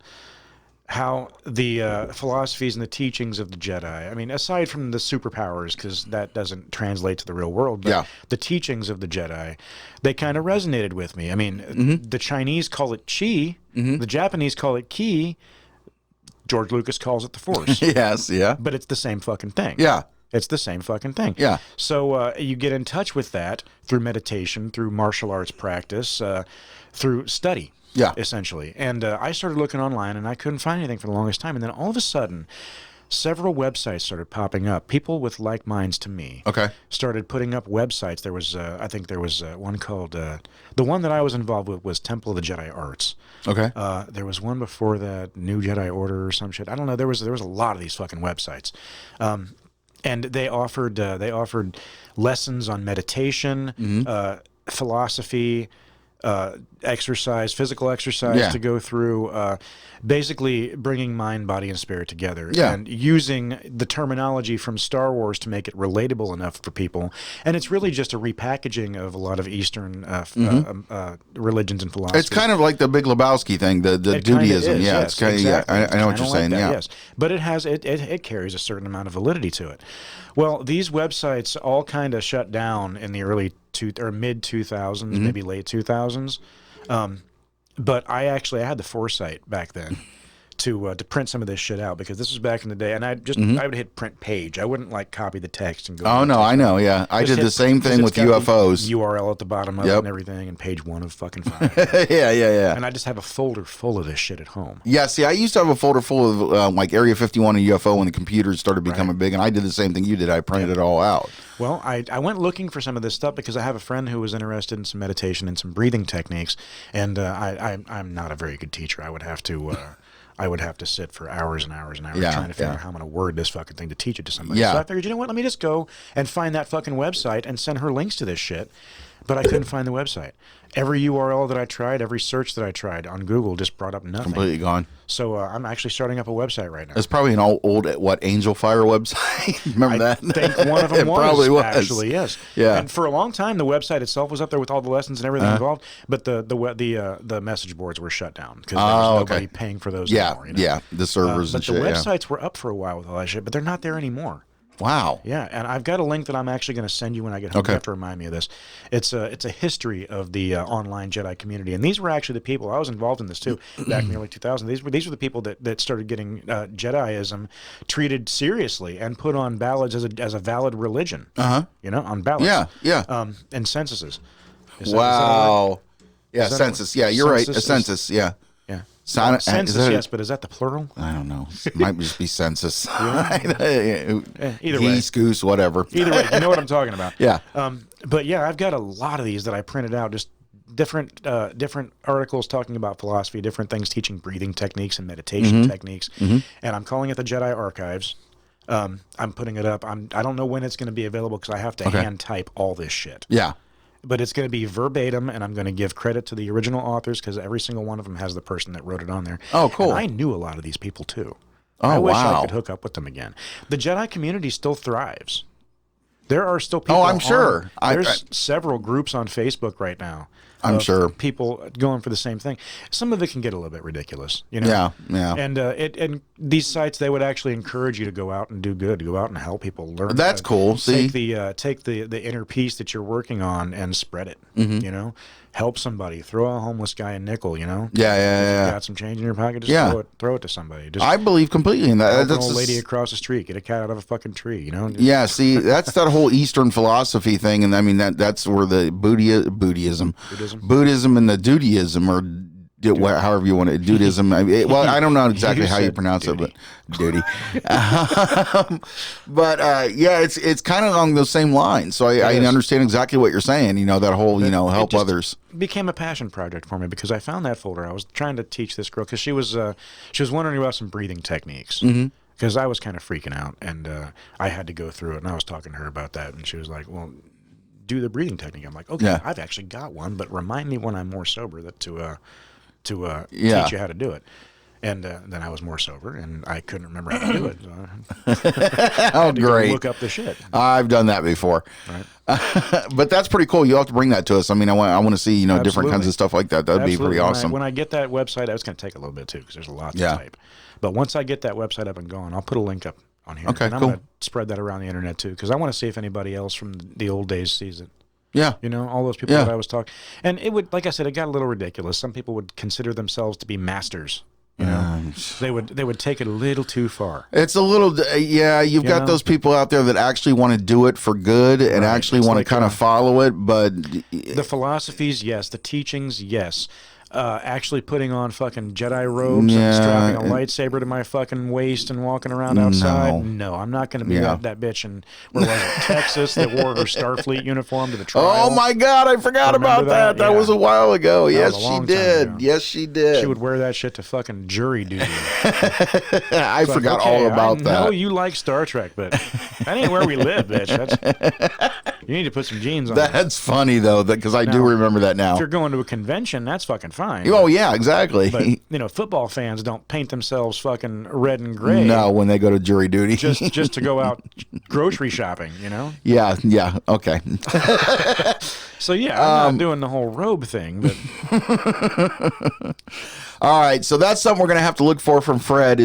how the philosophies and the teachings of the Jedi, I mean, aside from the superpowers, because that doesn't translate to the real world, but the teachings of the Jedi, they kind of resonated with me. I mean, the Chinese call it chi, the Japanese call it ki, George Lucas calls it the Force. Yes, yeah. But it's the same fucking thing. Yeah. It's the same fucking thing. Yeah. So you get in touch with that through meditation, through martial arts practice, through study. Yeah. Essentially. And I started looking online, and I couldn't find anything for the longest time. And then all of a sudden, several websites started popping up. People with like minds to me started putting up websites. There was, I think there was one called, the one that I was involved with was Temple of the Jedi Arts. Okay. There was one before that, New Jedi Order or some shit. I don't know. There was a lot of these fucking websites. And they offered lessons on meditation, philosophy, exercise, physical exercise to go through, basically bringing mind, body, and spirit together, and using the terminology from Star Wars to make it relatable enough for people. And it's really just a repackaging of a lot of Eastern religions and philosophies. It's kind of like the Big Lebowski thing, the Judaism. Yeah, it's kind of I know what you're saying. That, yeah, yes, but it carries a certain amount of validity to it. Well, these websites all kind of shut down in the early mid 2000s, maybe late 2000s. But I had the foresight back then to print some of this shit out, because this was back in the day, and I would hit print page. I wouldn't like copy the text and go. Oh no, I know. Yeah, I did the same thing with UFOs. URL at the bottom of it and everything, and page 1 of fucking 5. yeah. And I just have a folder full of this shit at home. Yeah, see, I used to have a folder full of like Area 51 and UFO when the computers started becoming big, and I did the same thing you did. I printed it all out. Well, I went looking for some of this stuff because I have a friend who was interested in some meditation and some breathing techniques, and I'm not a very good teacher. I would have to sit for hours and hours and hours trying to figure out how I'm going to word this fucking thing to teach it to somebody. So I figured, you know what, let me just go and find that fucking website and send her links to this shit. But I couldn't find the website. Every URL that I tried, every search that I tried on Google just brought up nothing. Completely gone. So I'm actually starting up a website right now. It's probably an old Angel Fire website. Remember that? I think one of them probably was. Actually, yes. Yeah. And for a long time, the website itself was up there with all the lessons and everything involved, but the message boards were shut down because there was nobody paying for those anymore. You know? Yeah, the servers and shit. But the websites were up for a while with all that shit, but they're not there anymore. Wow. Yeah, and I've got a link that I'm actually going to send you when I get home. You have to remind me of this. It's a history of the online Jedi community, and these were actually the people. I was involved in this too back in the early 2000s. These were the people that started getting Jediism treated seriously and put on ballots as a valid religion. You know, on ballots. Yeah. And censuses. Wow. Yeah, census. Yeah, you're right. A census. Yeah. Yeah. Census, yes, but is that the plural? I don't know. It might just be census. Either way. Geese, goose, whatever. Either way, you know what I'm talking about. Yeah. But yeah, I've got a lot of these that I printed out, just different articles talking about philosophy, different things teaching breathing techniques and meditation techniques. And I'm calling it the Jedi Archives. I'm putting it up. I don't know when it's going to be available because I have to hand type all this shit. Yeah. But it's going to be verbatim, and I'm going to give credit to the original authors because every single one of them has the person that wrote it on there. Oh, cool. And I knew a lot of these people, too. Oh, I wish wow. I could hook up with them again. The Jedi community still thrives. There are still people. Oh, I'm sure. There's several groups on Facebook right now. I'm sure. People going for the same thing. Some of it can get a little bit ridiculous, you know. Yeah. And these sites, they would actually encourage you to go out and do good, to go out and help people learn. That's cool. See, take the inner piece that you're working on and spread it. You know, help somebody. Throw a homeless guy a nickel, you know? Yeah, If you got some change in your pocket, just throw it to somebody. Just I believe completely in that. help an That's old lady across the street, get a cat out of a fucking tree, you know? Yeah, see, that's that whole Eastern philosophy thing, and I mean that's where the Buddhism and the Dudeism, or however you want to Dudism. I don't know exactly how you pronounce it, but duty. Yeah, it's kind of along those same lines. So I understand exactly what you're saying. You know, that whole help others became a passion project for me because I found that folder. I was trying to teach this girl because she was wondering about some breathing techniques. Because I was kind of freaking out, and I had to go through it, and I was talking to her about that, and she was like, well, do the breathing technique. I'm like, okay, I've actually got one, but remind me when I'm more sober to teach you how to do it. And then I was more sober, and I couldn't remember how to do it. So I had to go look up the shit. I've done that before. Right. But that's pretty cool. You'll have to bring that to us. I mean, I want to see, different kinds of stuff like that. That'd be pretty awesome. When I get that website, it's going to take a little bit, too, because there's a lot to type. But once I get that website up and going, I'll put a link up on here. Okay, and I'm going to spread that around the internet, too, because I want to see if anybody else from the old days sees it. Yeah. You know, all those people that I was talking. And it would, like I said, it got a little ridiculous. Some people would consider themselves to be masters. You know, they would take it a little too far. It's a little, you've got those people out there that actually want to do it for good and actually want to kind of follow it. But the philosophies, yes. The teachings, yes. Actually putting on fucking Jedi robes and strapping a lightsaber to my fucking waist and walking around outside. No, I'm not going to be that bitch in where was it, Texas that wore her Starfleet uniform to the trial. Oh my God, I forgot about that. That was a while ago. Yes, she did. Yes, she did. She would wear that shit to fucking jury duty. I forgot all about that. I know you like Star Trek, but that ain't where we live, bitch. You need to put some jeans on. That's funny though, because I do remember that now. If you're going to a convention, that's fucking fine. Oh yeah, exactly. But football fans don't paint themselves fucking red and gray. No, when they go to jury duty, just to go out grocery shopping. You know. Yeah. Okay. So I'm not doing the whole robe thing, but. All right, so that's something we're going to have to look for from Fred.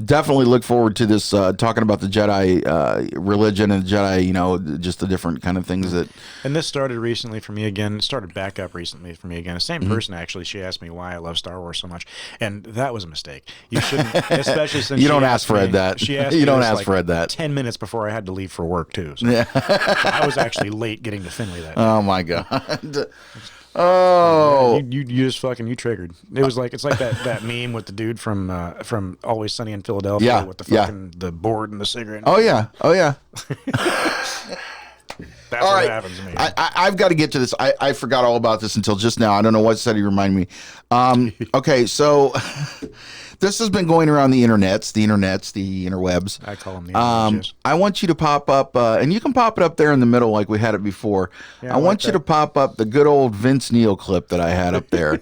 Definitely look forward to this talking about the Jedi religion and Jedi, just the different kind of things that. And this started recently for me again. It started back up recently for me again. The same person actually. She asked me why I love Star Wars so much, and that was a mistake. You shouldn't, especially since you don't ask Fred that. She asked you me don't this, ask Fred that. 10 minutes before I had to leave for work too. So, so I was actually late getting to Finley that day. Oh my God. Oh, you just fucking triggered. It's like that meme with the dude from Always Sunny in Philadelphia with the fucking the board and the cigarette. Oh yeah. That's all what happens to me. I've got to get to this. I forgot all about this until just now. I don't know what said he reminded me. Okay, so this has been going around the interwebs. I call them the interwebs. I want you to pop up, and you can pop it up there in the middle like we had it before. Yeah, I want you to pop up the good old Vince Neil clip that I had up there.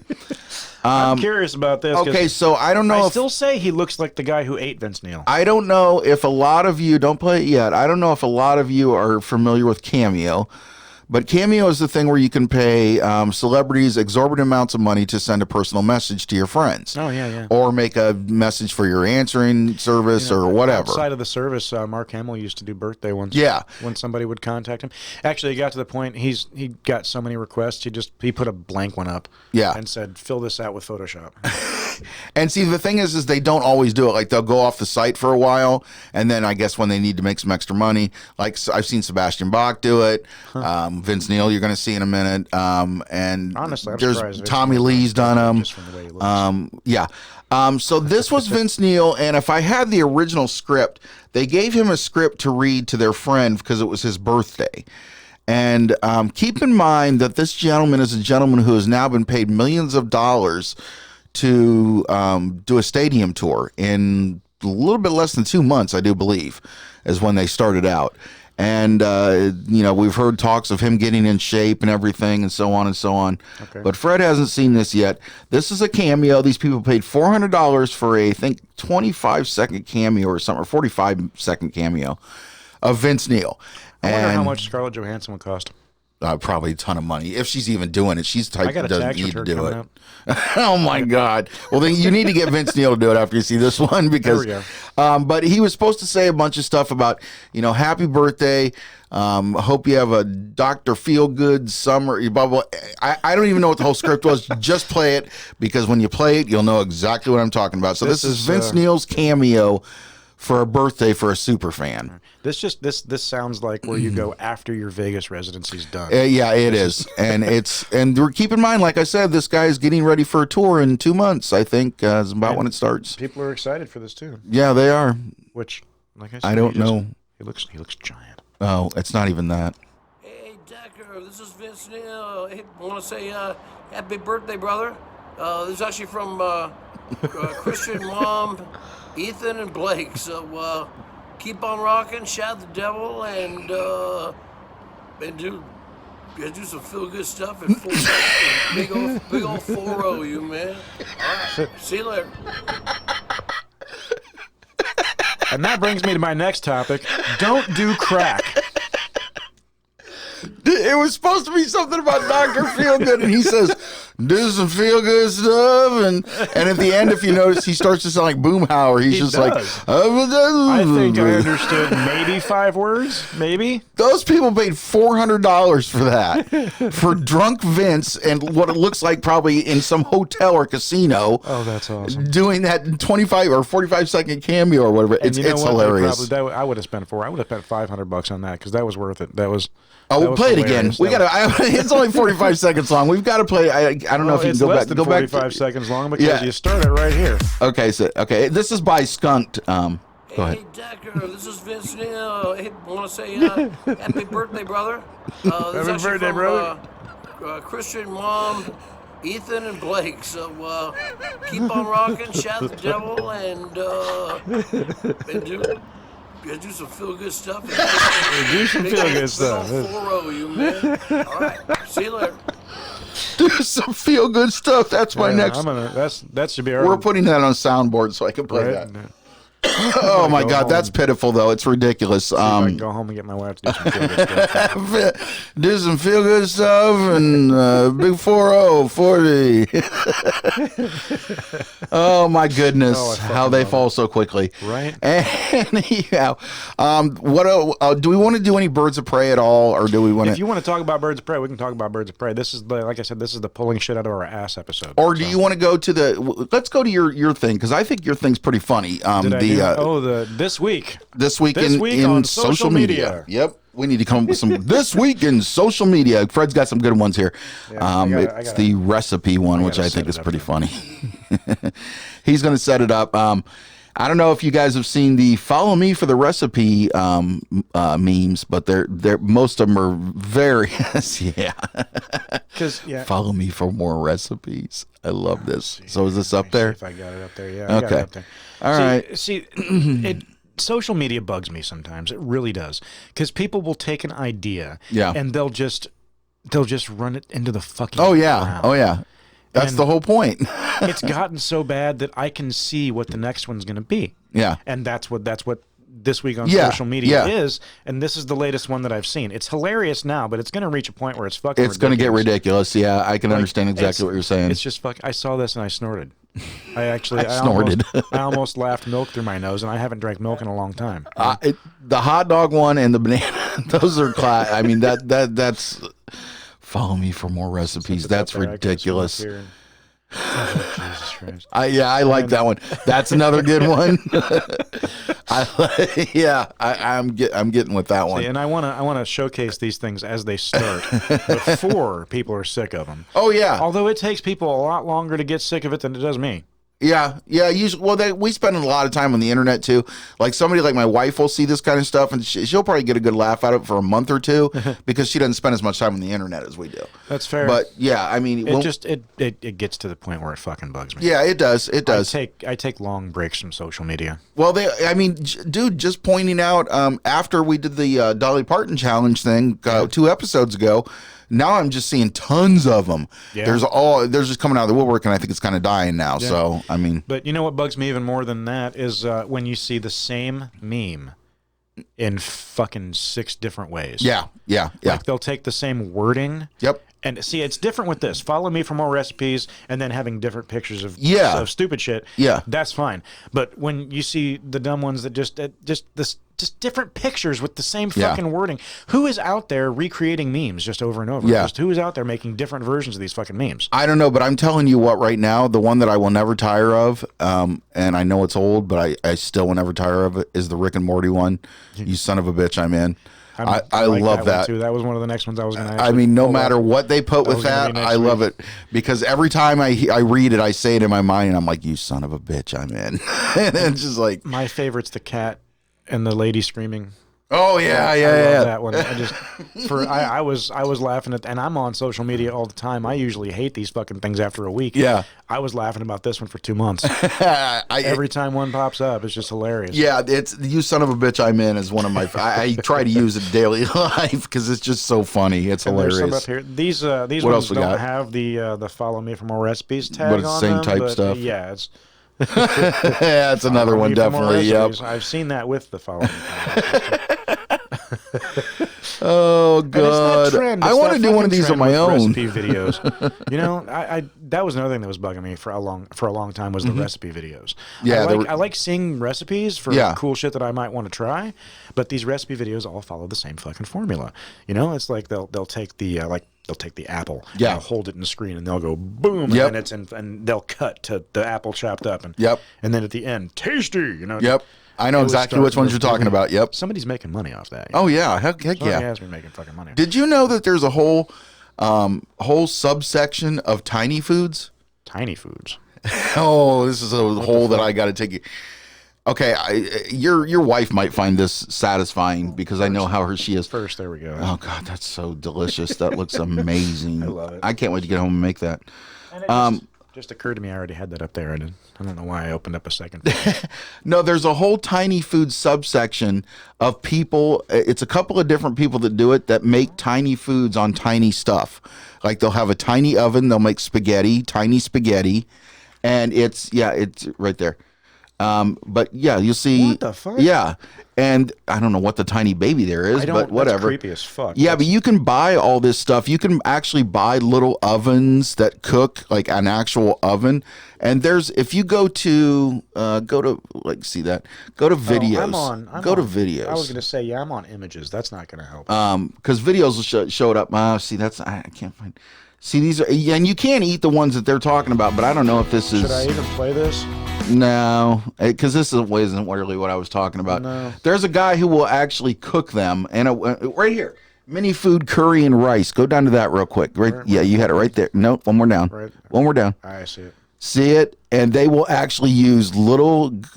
I'm curious about this. Okay, so I don't know. I still say he looks like the guy who ate Vince Neil. I don't know if a lot of you don't play it yet. I don't know if a lot of you are familiar with Cameo, but Cameo is the thing where you can pay celebrities exorbitant amounts of money to send a personal message to your friends. Oh yeah. Or make a message for your answering service or whatever. Outside of the service, Mark Hamill used to do birthday ones. Yeah. When somebody would contact him. Actually, it got to the point he got so many requests, he put a blank one up. Yeah. And said, fill this out with Photoshop. And see, the thing is they don't always do it. Like they'll go off the site for a while, and then I guess when they need to make some extra money, like I've seen Sebastian Bach do it. Vince Neil, you're going to see in a minute. And honestly, I'm there's Tommy Lee's done them. Just from the way he looks. So this was Vince Neil, and if I had the original script, they gave him a script to read to their friend because it was his birthday. And keep in mind that this gentleman is a gentleman who has now been paid millions of dollars to do a stadium tour in a little bit less than 2 months, I do believe, is when they started out. And, we've heard talks of him getting in shape and everything and so on and so on. Okay. But Fred hasn't seen this yet. This is a cameo. These people paid $400 for I think, 25-second cameo or something, or 45-second cameo of Vince Neil. I wonder how much Scarlett Johansson would cost. probably a ton of money if she's even doing it. She's the type that doesn't need to do it. Oh my God! Well, then you need to get Vince Neil to do it after you see this one because. But he was supposed to say a bunch of stuff about happy birthday. Hope you have a Dr. Feelgood summer. Blah, blah. I don't even know what the whole script was. Just play it because when you play it, you'll know exactly what I'm talking about. So this is Vince Neil's cameo for a birthday for a super fan. This sounds like where you go after your Vegas residency's done. Yeah, it is. And we're keep in mind, like I said, this guy is getting ready for a tour in 2 months, I think, is about when it starts. People are excited for this too. Yeah, they are. Which, like I said, I don't know. He looks giant. Oh, it's not even that. Hey, Decker, this is Vince Neil. Hey, I want to say happy birthday, brother. This is actually from Christian, Mom, Ethan, and Blake. So keep on rocking, shout the devil, and do some feel good stuff at 4 big old 4-0, you man. All right, see you later. And that brings me to my next topic. Don't do crack. It was supposed to be something about Dr. Feelgood, and he says, do some feel-good stuff, and at the end, if you notice, he starts to sound like Boomhauer. He's just like, I think I understood maybe 5 words, maybe. Those people paid $400 for that, for drunk Vince and what it looks like probably in some hotel or casino. Oh, that's awesome. Doing that 25 or 45-second cameo or whatever. It's hilarious. I would have spent $500 on that because that was worth it. That was. Oh, we'll play it again. We got to. It's only 45 seconds long. We've got to play. I don't know if you can go back. Go back. 45 seconds long because you start it right here. Okay, this is by Skunked. Go ahead. Hey, Decker, this is Vince Neil. Hey, I want to say happy birthday, brother. Happy birthday, brother. Christian, Mom, Ethan, and Blake. So keep on rocking, shout the devil, and do some feel good stuff. Do some feel good stuff. 4-0, you man. All right, see you later. Do some feel good stuff. That's my next. That should be our. We're putting that on soundboard so I can play that. Oh my God, that's pitiful though. It's ridiculous. I can go home and get my wife to do some feel good stuff. Do some feel good stuff and big 4-0 40. Oh my goodness, how they fall so quickly. Right. Anyhow, do we want to do any Birds of Prey at all, or do we want to? If you want to talk about Birds of Prey, we can talk about Birds of Prey. This is like I said, this is the pulling shit out of our ass episode. Or do you want to go to the? Let's go to your thing because I think your thing's pretty funny. This week in social media. Yep, we need to come up with some this week in social media. Fred's got some good ones here. It's the recipe one, which I think is pretty funny. He's going to set it up. I don't know if you guys have seen the "Follow Me for the Recipe" memes, but they're most of them are very Follow me for more recipes. I love this. So is this up there? If I got it up there, yeah. Okay. I got it up there. All right. See, social media bugs me sometimes. It really does, because people will take an idea, and they'll just run it into the fucking. Oh yeah. ground. Oh yeah. That's the whole point. It's gotten so bad that I can see what the next one's going to be. Yeah. And that's what this week on social media is, and this is the latest one that I've seen. It's hilarious now, but it's going to reach a point where it's fucking ridiculous. It's going to get ridiculous. Yeah, I can understand exactly what you're saying. It's just I saw this and I snorted. I snorted. I almost laughed milk through my nose, and I haven't drank milk in a long time. The hot dog one and the banana, those are class. I mean, that's follow me for more recipes. That's ridiculous. Oh, Jesus Christ. I like that one. That's another good one. I'm getting with that one. See, and I want to showcase these things as they start before people are sick of them. Oh yeah. Although it takes people a lot longer to get sick of it than it does me. Yeah. Usually, we spend a lot of time on the internet too. Like somebody like my wife will see this kind of stuff, and she'll probably get a good laugh out of it for a month or two because she doesn't spend as much time on the internet as we do. That's fair. But yeah, I mean, it gets to the point where it fucking bugs me. Yeah, it does. It does. I take long breaks from social media. Well, dude, just pointing out after we did the Dolly Parton challenge thing 2 episodes ago. Now I'm just seeing tons of them. Yeah. They're just coming out of the woodwork, and I think it's kind of dying now. Yeah. So, I mean. But you know what bugs me even more than that is when you see the same meme in fucking 6 different ways. Yeah. Like they'll take the same wording. Yep. And see, it's different with this. Follow me for more recipes, and then having different pictures of stupid shit. Yeah, that's fine. But when you see the dumb ones that just different pictures with the same fucking wording, who is out there recreating memes just over and over? Yeah. Just who is out there making different versions of these fucking memes? I don't know, but I'm telling you what, right now, the one that I will never tire of, and I know it's old, but I still will never tire of it, is the Rick and Morty one. You son of a bitch, I'm in. I like love that. one too. That was one of the next ones I was going to. I mean, no matter what they put with that, I love it, because every time I read it, I say it in my mind, and I'm like, "You son of a bitch, I'm in." And it's just like my favorite's the cat and the lady screaming. Oh yeah, I love that one. I was laughing at, and I'm on social media all the time. I usually hate these fucking things after a week. Yeah, I was laughing about this one for 2 months. Every time one pops up, it's just hilarious. Yeah, it's "You son of a bitch, I'm in" is one of my. I try to use it daily life because it's just so funny. It's hilarious. Some up here. These ones don't have the "Follow me for more recipes" tag but it's on same them, type but stuff. Yeah, it's. Yeah, it's another one definitely. Yep. I've seen that with the "Follow me." Oh god! I want to do one of these on my own. Recipe videos. You know, I that was another thing that was bugging me for a long time was the recipe videos. Yeah, I like seeing recipes for cool shit that I might want to try, but these recipe videos all follow the same fucking formula. You know, it's like they'll take the they'll take the apple, and they'll hold it in the screen, and they'll go boom, and then and they'll cut to the apple chopped up, and and then at the end, tasty. You know. Yep. I know exactly which ones you're talking about. Yep. Somebody's making money off that. Oh yeah, heck yeah. Somebody has been making fucking money. Did you know that there's a whole subsection of tiny foods? Tiny foods. Oh, this is a hole that I got to take. Okay, your wife might find this satisfying because I know how she is. First, there we go. Oh god, that's so delicious. That looks amazing. I love it. I can't wait to get home and make that. And it just occurred to me I already had that up there. I don't know why I opened up a second. No, there's a whole tiny food subsection of people. It's a couple of different people that do it that make tiny foods on tiny stuff. Like they'll have a tiny oven. They'll make spaghetti, tiny spaghetti, and it's right there. But yeah, you'll see. What the fuck? Yeah, and I don't know what the tiny baby there is, but whatever. That's creepy as fuck. Yeah, but you can buy all this stuff. You can actually buy little ovens that cook like an actual oven. And if you go to see that. Go to videos. I'm go on to videos. I was gonna say I'm on images. That's not gonna help. Because videos will show it up. See, I can't find. See, these are, and you can't eat the ones that they're talking about, but I don't know if this is. Should I even play this? No, because this isn't really what I was talking about. No. There's a guy who will actually cook them, and right here, mini food curry and rice. Go down to that real quick. Right? Yeah, you had it right there. No, one more down. Right. One more down. I see it. See it, and they will actually use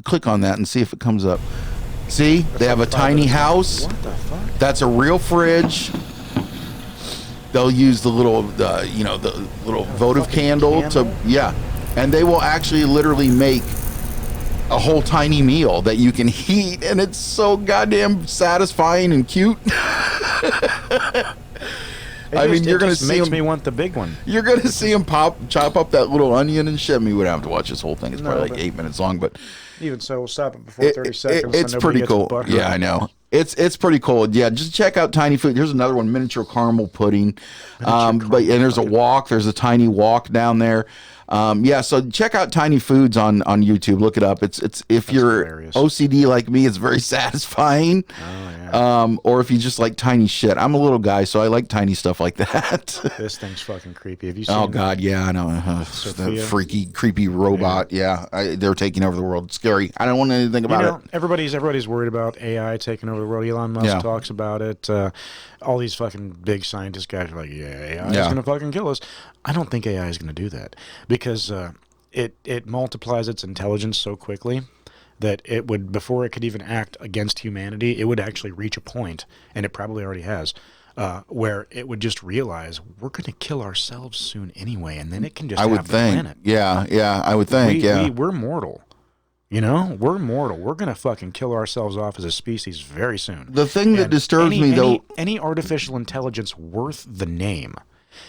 click on that and see if it comes up. See, they have a tiny house. What the fuck? That's a real fridge. They'll use the little, the little votive candle to, and they will actually literally make a whole tiny meal that you can eat, and it's so goddamn satisfying and cute. You're gonna see makes him. Me want the big one. You're gonna see him chop up that little onion and shit. I mean, we don't have to watch this whole thing. It's probably like 8 minutes long, but even so, we'll stop it before 30 seconds. It's pretty cool. Yeah, I know. It's pretty cool. Yeah, just check out Tiny Food. Here's another one: miniature caramel pudding. And there's a walk. There's a tiny walk down there. So check out Tiny Foods on YouTube. Look it up. It's if you're hilarious. OCD like me, it's very satisfying. Oh yeah. Or if you just like tiny shit. I'm a little guy, so I like tiny stuff like that. This thing's fucking creepy. Have you seen? Oh god, yeah, I know. The freaky, creepy robot. Yeah, they're taking over the world. It's scary. I don't want anything about it. Everybody's worried about AI taking over the world. Elon Musk talks about it. All these fucking big scientist guys are like, AI is gonna fucking kill us. I don't think AI is gonna do that because it multiplies its intelligence so quickly that it would, before it could even act against humanity, it would actually reach a point, and it probably already has, where it would just realize we're going to kill ourselves soon anyway, and then it can just have the planet. Yeah, I would think, we're mortal. You know, we're mortal. We're going to fucking kill ourselves off as a species very soon. The thing that disturbs me, though... Any artificial intelligence worth the name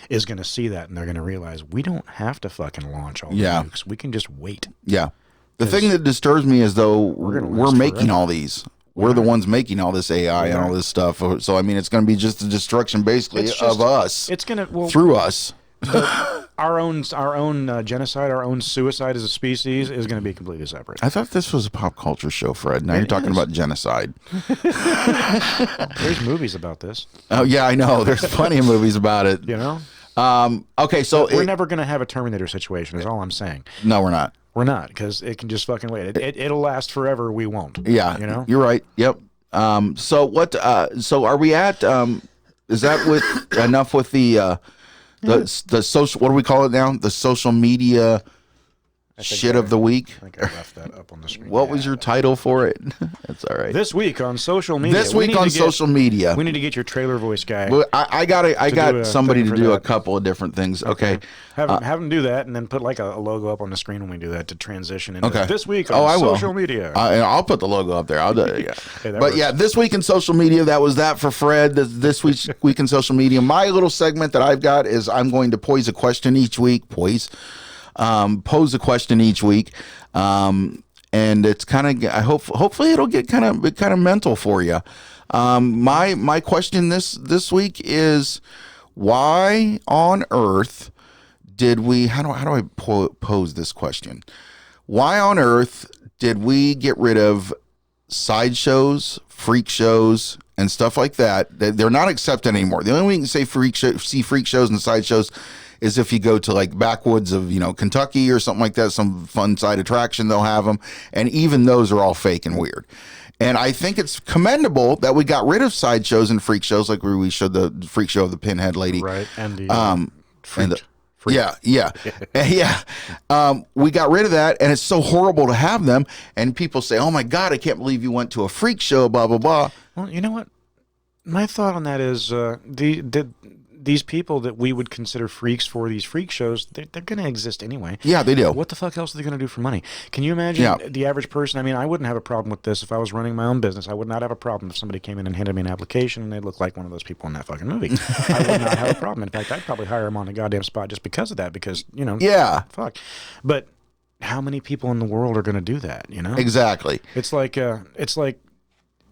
is going to see that, and they're going to realize we don't have to fucking launch all the nukes. We can just wait. Yeah. The thing that disturbs me is, though, we're making all these. We're the ones making all this AI and all this stuff. So I mean, it's going to be just the destruction, basically, of us. It's going to through us. Our own genocide, our own suicide as a species is going to be completely separate. I thought this was a pop culture show, Fred. Now you're talking about genocide. There's movies about this. Oh yeah, I know. There's plenty of movies about it. You know. Okay, so we're never going to have a Terminator situation. Is all I'm saying. No, we're not. We're not, because it can just fucking wait. It'll last forever. We won't. Yeah, you know. You're right. Yep. So what? So are we at? Is that with enough with the social? What do we call it now? The social media shit of the week. I think I left that up on the screen. What was your title for it? That's all right. This week on social media. This week on social media. We need to get your trailer voice guy. Well, I got somebody to do a couple of different things. Okay. Have them do that, and then put like a logo up on the screen when we do that to transition into this week on I social will. media. I'll put the logo up there. I'll do it. Yeah. Hey, But yeah, this week in social media, that was that for Fred. This week in social media. My little segment that I've got is I'm going to pose a question each week. Pose a question each week, and it's kind of hopefully it'll get kind of mental for you. My question this week is, why on earth did we? How do I pose this question? Why on earth did we get rid of sideshows, freak shows, and stuff like that? They're not accepted anymore. The only way you can say freak shows and sideshows is if you go to like backwoods of, Kentucky or something like that, some fun side attraction, they'll have them. And even those are all fake and weird. And I think it's commendable that we got rid of sideshows and freak shows, like we showed the freak show of the pinhead lady. Right. And the freak. Yeah. We got rid of that, and it's so horrible to have them. And people say, oh my God, I can't believe you went to a freak show, blah, blah, blah. Well, you know what? My thought on that is these people that we would consider freaks for these freak shows, they're going to exist anyway. Yeah, they do. What the fuck else are they going to do for money? Can you imagine the average person? I mean, I wouldn't have a problem with this if I was running my own business. I would not have a problem if somebody came in and handed me an application and they looked like one of those people in that fucking movie. I would not have a problem. In fact, I'd probably hire them on the goddamn spot just because of that, because, Yeah. Fuck. But how many people in the world are going to do that, Exactly. It's like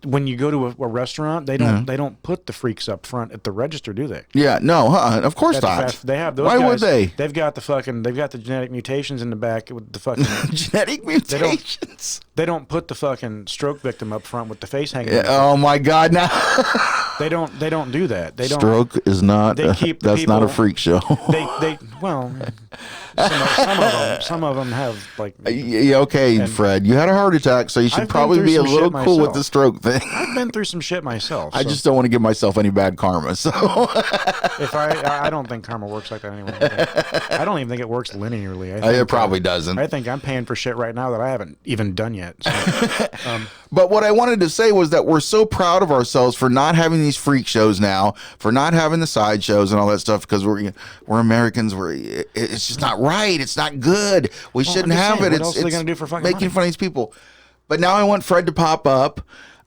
when you go to a restaurant, they don't put the freaks up front at the register, do they? Yeah, no, of course not. They have those. Why guys, would they? They've got the genetic mutations in the back with the fucking genetic mutations. They don't put the fucking stroke victim up front with the face hanging. Yeah, oh my God, no. They don't do that. They don't. Stroke is not. They keep that's people, not a freak show. Well, some of them have like. Yeah, okay, Fred, you had a heart attack, so you should probably be a little cool with the stroke thing. I've been through some shit myself. I just don't want to give myself any bad karma. So if I don't think karma works like that anyway. I don't even think it works linearly. It probably doesn't. I think I'm paying for shit right now that I haven't even done yet. So, but what I wanted to say was that we're so proud of ourselves for not having these freak shows now, for not having the side shows and all that stuff, because we're Americans. It's just not right. It's not good. We shouldn't have it. What else are they going to do for fucking making money? fun of these people? But now I want Fred to pop up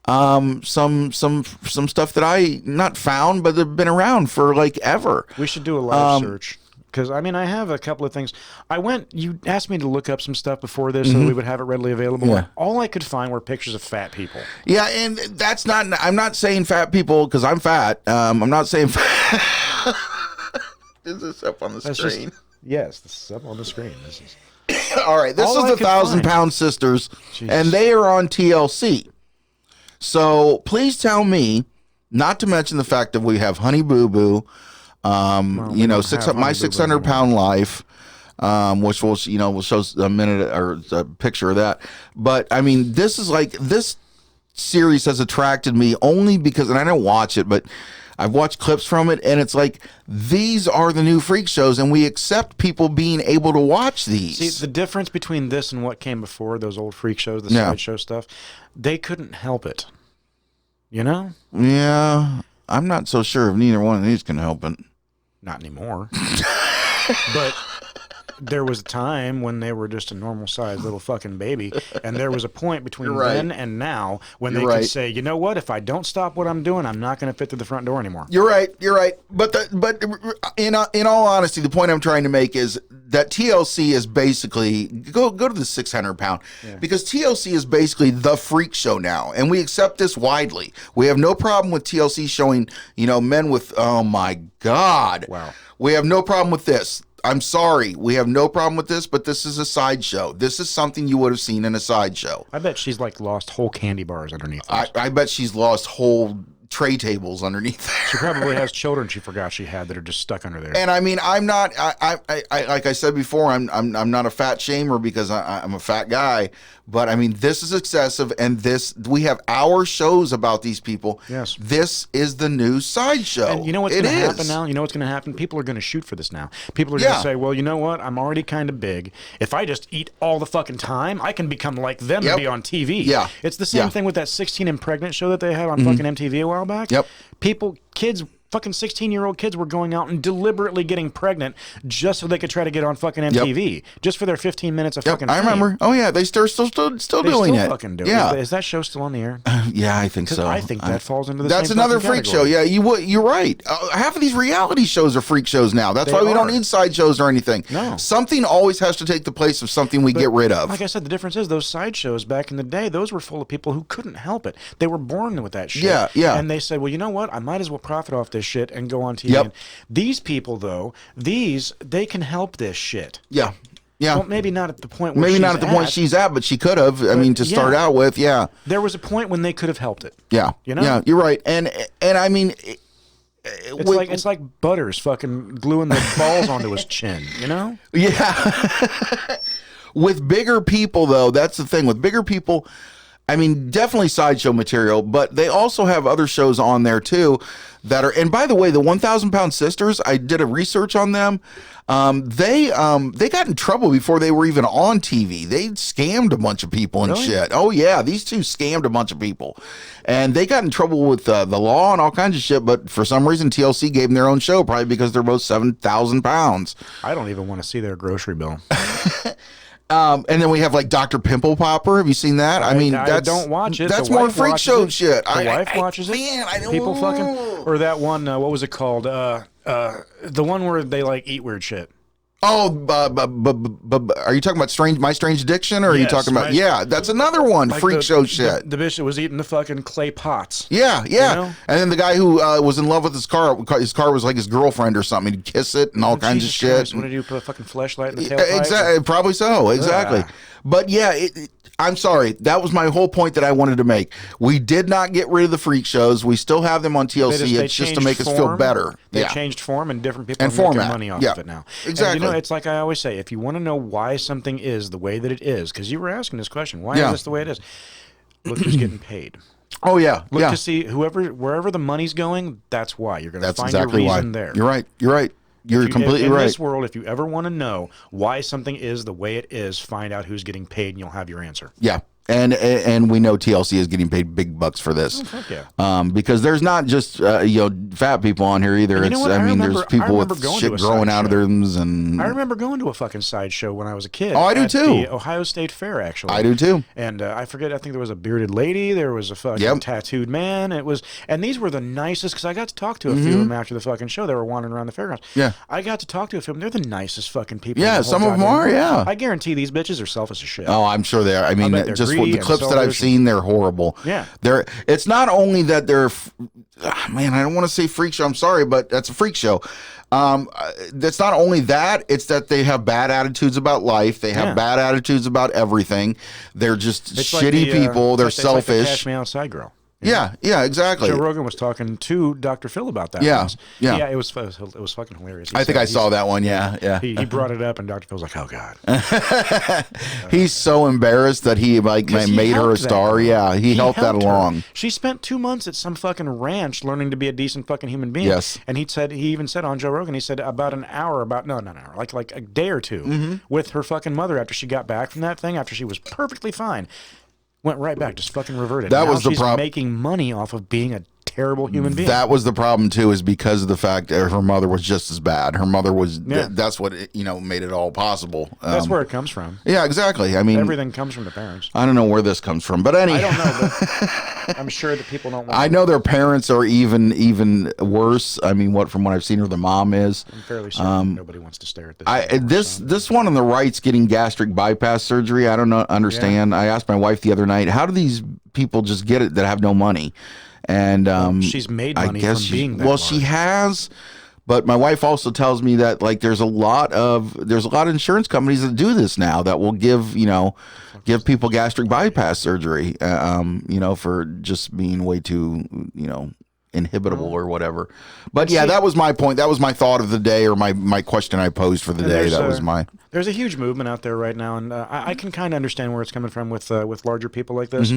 some stuff that I not found, but they've been around for like ever. We should do a live search. Because, I mean, I have a couple of things. You asked me to look up some stuff before this so that we would have it readily available. Yeah. All I could find were pictures of fat people. Yeah, and that's not, I'm not saying fat people because I'm fat. I'm not saying fat. Is this up on the screen? Yes, this is up on the screen. This is all right, this is the 1,000-Pound Sisters, and they are on TLC. So please tell me, not to mention the fact that we have Honey Boo Boo, my 600-pound life, which we'll show a minute or a picture of that. But I mean, this series has attracted me only because, and I don't watch it, but I've watched clips from it, and it's like, these are the new freak shows, and we accept people being able to watch these. See, the difference between this and what came before, those old freak shows, the sideshow stuff, they couldn't help it. Yeah, I'm not so sure if neither one of these can help it. Not anymore. But there was a time when they were just a normal sized little fucking baby, and there was a point between then and now when they could say, you know what, if I don't stop what I'm doing, I'm not going to fit through the front door anymore. You're right. But in all honesty, the point I'm trying to make is that TLC is basically go to the 600 pound because TLC is basically the freak show now, and we accept this widely. We have no problem with TLC showing, men with, oh my God. Wow. We have no problem with this. I'm sorry. We have no problem with this, but this is a sideshow. This is something you would have seen in a sideshow. I bet she's like lost whole candy bars underneath. I bet she's lost whole tray tables underneath there. She probably has children she forgot she had that are just stuck under there. And I mean, I'm not. I like I said before, I'm not a fat shamer because I'm a fat guy. But I mean, this is excessive, and we have our shows about these people. Yes, this is the new sideshow. And you know what's going to happen now? You know what's going to happen? People are going to shoot for this now. People are going to say, well, you know what? I'm already kind of big. If I just eat all the fucking time, I can become like them and be on TV. Yeah, it's the same thing with that 16 and Pregnant show that they had on fucking MTV a while back. Yep, kids. Fucking 16-year-old kids were going out and deliberately getting pregnant just so they could try to get on fucking MTV, just for their 15 minutes of fucking fame. I remember. Oh yeah, they still doing it. Fucking do it. Yeah, is that show still on the air? Yeah, I think so. I think that falls into the That's same another freak category. show. Yeah, you're right. Half of these reality shows are freak shows now. That's why we don't need side shows or anything. No, something always has to take the place of something we get rid of. Like I said, the difference is those side shows back in the day. Those were full of people who couldn't help it. They were born with that shit. Yeah. And they said, well, you know what? I might as well profit off this shit and go on TV. Yep. These people, though, they can help this shit. Yeah. Yeah. Well, maybe not at the point where point she's at, but she could have. I mean, to start out with, yeah. There was a point when they could have helped it. Yeah. You know? Yeah, you're right. And I mean, it's like Butters fucking gluing the balls onto his chin, you know? Yeah. With bigger people, though, that's the thing. With bigger people, I mean, definitely sideshow material, but they also have other shows on there too that are. And by the way, the 1,000 Pound Sisters, I did a research on them. They got in trouble before they were even on TV. They scammed a bunch of people and shit. Oh yeah, these two scammed a bunch of people, and they got in trouble with the law and all kinds of shit. But for some reason, TLC gave them their own show, probably because they're both 7,000 pounds. I don't even want to see their grocery bill. And then we have like Dr. Pimple Popper. Have you seen that? I mean, I don't watch it. That's more freak show shit. The wife watches it. Man, I don't. People fucking, or that one. What was it called? The one where they like eat weird shit. Oh, are you talking about My Strange Addiction, or are you talking about? Yeah, that's another one. Like freak show shit. The bitch that was eating the fucking clay pots. Yeah. You know? And then the guy who was in love with his car was like his girlfriend or something. He'd kiss it and all kinds of shit. Christ, what did you put a fucking fleshlight in the tailpipe? Exactly. Probably so. Exactly. But yeah, I'm sorry. That was my whole point that I wanted to make. We did not get rid of the freak shows. We still have them on TLC. It's just to make us feel better. They changed form, and different people and are format. making money off of it now. Exactly. And, it's like I always say, if you want to know why something is the way that it is, because you were asking this question, why is this the way it is? Look who's getting paid. Oh yeah. Look to see wherever the money's going. That's why you're going to find your reason there. You're right. You're right. You're completely right. In this world, if you ever want to know why something is the way it is, find out who's getting paid, and you'll have your answer. Yeah. And we know TLC is getting paid big bucks for this. Oh, fuck yeah. Because there's not just fat people on here either. And there's people with shit growing out of them. And I remember going to a fucking sideshow when I was a kid. Oh, I do too. The Ohio State Fair, actually. I do too. And I forget. I think there was a bearded lady. There was a fucking tattooed man. And these were the nicest, because I got to talk to a few of them after the fucking show. They were wandering around the fairgrounds. Yeah. I got to talk to a few of them. They're the nicest fucking people. Yeah, some of them are. Yeah. I guarantee these bitches are selfish as shit. Oh, I'm sure they are. I mean, just the clips that I've seen, they're horrible. Yeah. It's not only that they're, man, I don't want to say freak show. I'm sorry, but that's a freak show. That's not only that, it's that they have bad attitudes about life. They have bad attitudes about everything. They're just shitty people. They're selfish. Like the Cash Me Outside girl. Yeah, exactly. Joe Rogan was talking to Dr. Phil about that. Yeah, once. Yeah, it was fucking hilarious. I think I saw that one. Yeah. He brought it up, and Dr. Phil was like, "Oh God." He's so embarrassed that he made her a star. Yeah, he helped that along. She spent 2 months at some fucking ranch learning to be a decent fucking human being. Yes. And he even said on Joe Rogan, he said about an hour, not an hour, like a day or two with her fucking mother after she got back from that thing, after she was perfectly fine. Went right back, just fucking reverted. That now was the problem. Making money off of being a terrible human being. That was the problem too, is because of the fact that her mother was just as bad. Her mother was. That's what made it all possible. That's where it comes from. Yeah, exactly. I mean, everything comes from the parents. I don't know where this comes from, but I don't know. But I'm sure that people don't. I know their parents are even worse. I mean, from what I've seen, her the mom is. I'm fairly certain nobody wants to stare at this. This one on the right's getting gastric bypass surgery. I don't understand. Yeah. I asked my wife the other night, how do these people just get it that have no money? And she's made money from being that large. She has. But my wife also tells me that there's a lot of insurance companies that do this now that will give people gastric bypass surgery, for just being way too inhibitable or whatever. But yeah, that was my point. That was my thought of the day, or my question I posed for the day. That was my. There's a huge movement out there right now, and I can kind of understand where it's coming from with larger people like this.